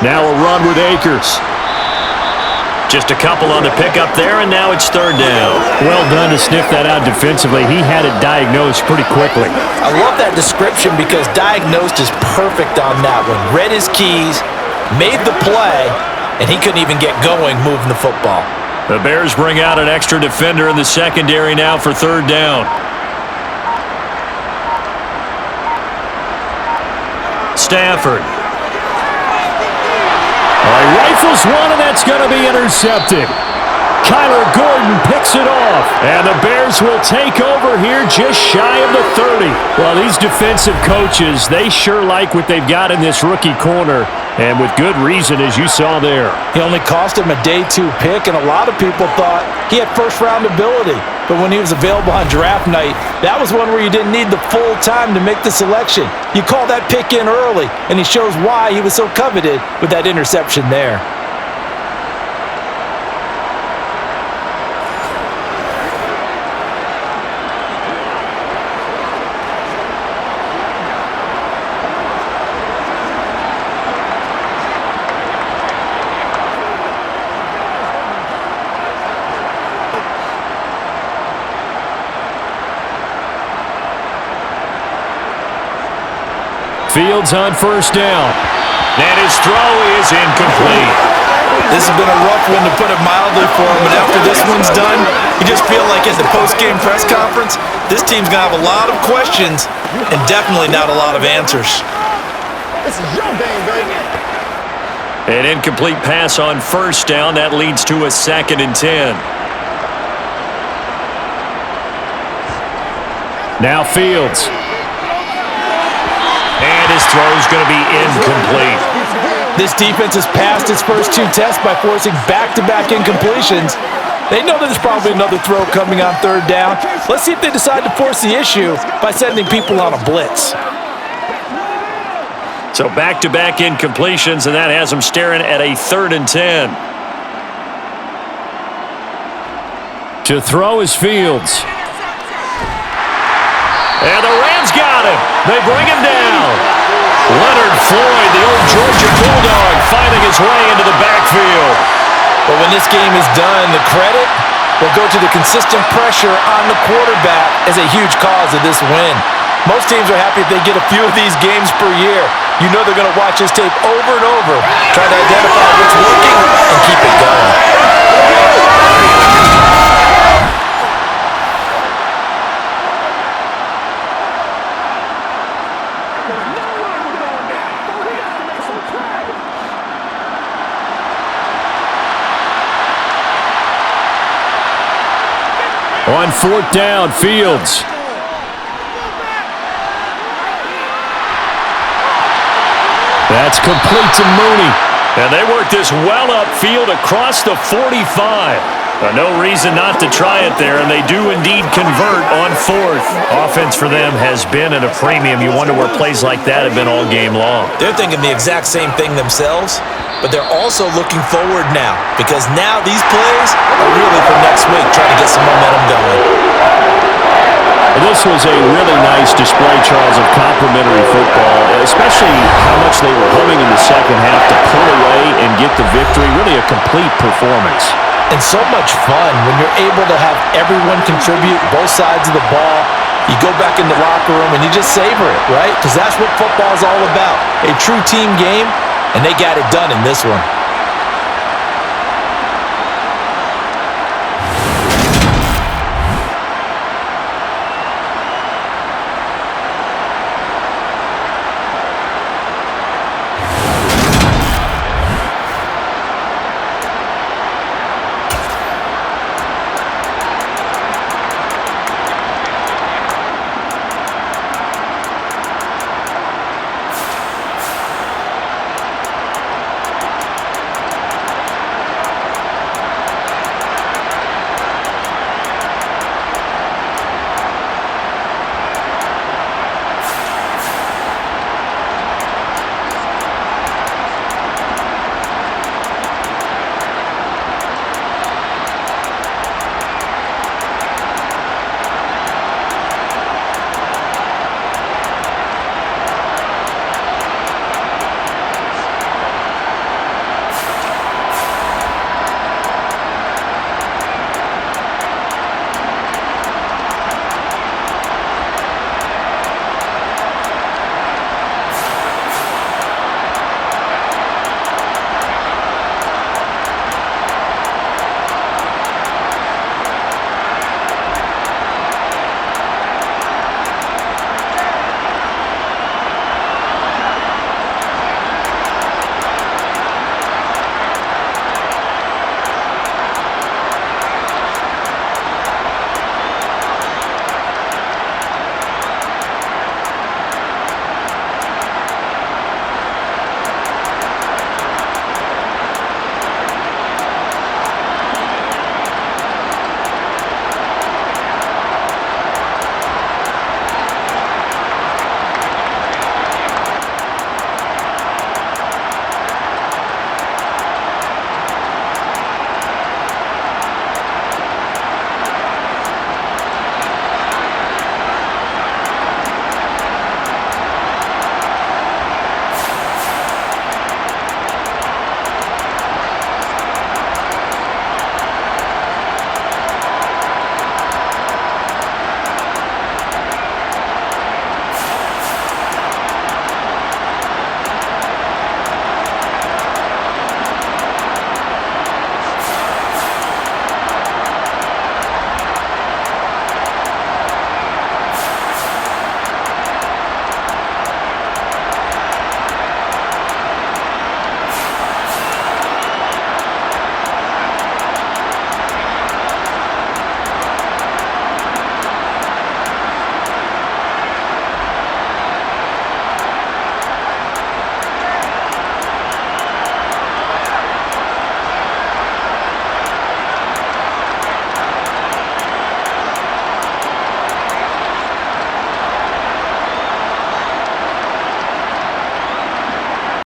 Speaker 5: Now a run with Akers.
Speaker 2: Just a couple on the pickup there, and now it's third down.
Speaker 5: Well done to sniff that out defensively. He had it diagnosed pretty quickly.
Speaker 3: I love that description because diagnosed is perfect on that one. Read his keys, made the play, and he couldn't even get going moving the football.
Speaker 2: The Bears bring out an extra defender in the secondary now for third down. Stafford.
Speaker 5: He rifles one, and that's going to be intercepted. Kyler Gordon picks it off, and the Bears will take over here just shy of the 30. Well, these defensive coaches, they sure like what they've got in this rookie corner, and with good reason, as you saw there.
Speaker 3: He only cost him a day 2 pick, and a lot of people thought he had first-round ability. But when he was available on draft night, that was one where you didn't need the full time to make the selection. You call that pick in early, and he shows why he was so coveted with that interception there.
Speaker 5: Fields on first down.
Speaker 2: And his throw is incomplete.
Speaker 3: This has been a rough one, to put it mildly, for him. But after this one's done, you just feel like at the post-game press conference, this team's going to have a lot of questions and definitely not a lot of answers.
Speaker 4: This is your game, baby.
Speaker 2: An incomplete pass on first down. That leads to a 2nd and 10.
Speaker 5: Now Fields.
Speaker 2: And his throw is going to be incomplete.
Speaker 3: This defense has passed its first 2 tests by forcing back-to-back incompletions. They know there's probably another throw coming on third down. Let's see if they decide to force the issue by sending people on a blitz.
Speaker 2: So back-to-back incompletions, and that has them staring at a 3rd and 10.
Speaker 5: To throw is Fields.
Speaker 2: And the Rams got him. They bring him down. Leonard Floyd, the old Georgia Bulldog, finding his way into the backfield.
Speaker 3: But when this game is done, the credit will go to the consistent pressure on the quarterback as a huge cause of this win. Most teams are happy if they get a few of these games per year. You know they're going to watch this tape over and over, try to identify what's working and keep it going.
Speaker 5: On fourth down, Fields. That's complete to Mooney.
Speaker 2: And they work this well upfield across the 45. No reason not to try it there, and they do indeed convert on fourth. Offense for them has been at a premium. You wonder where plays like that have been all game long.
Speaker 3: They're thinking the exact same thing themselves, but they're also looking forward now, because now these plays are really for next week, trying to get some momentum going.
Speaker 5: This was a really nice display, Charles, of complimentary football, especially how much they were humming in the second half to pull away and get the victory. Really a complete performance.
Speaker 3: And so much fun when you're able to have everyone contribute both sides of the ball. You go back in the locker room and you just savor it, right? Because that's what football is all about. A true team game, and they got it done in this one.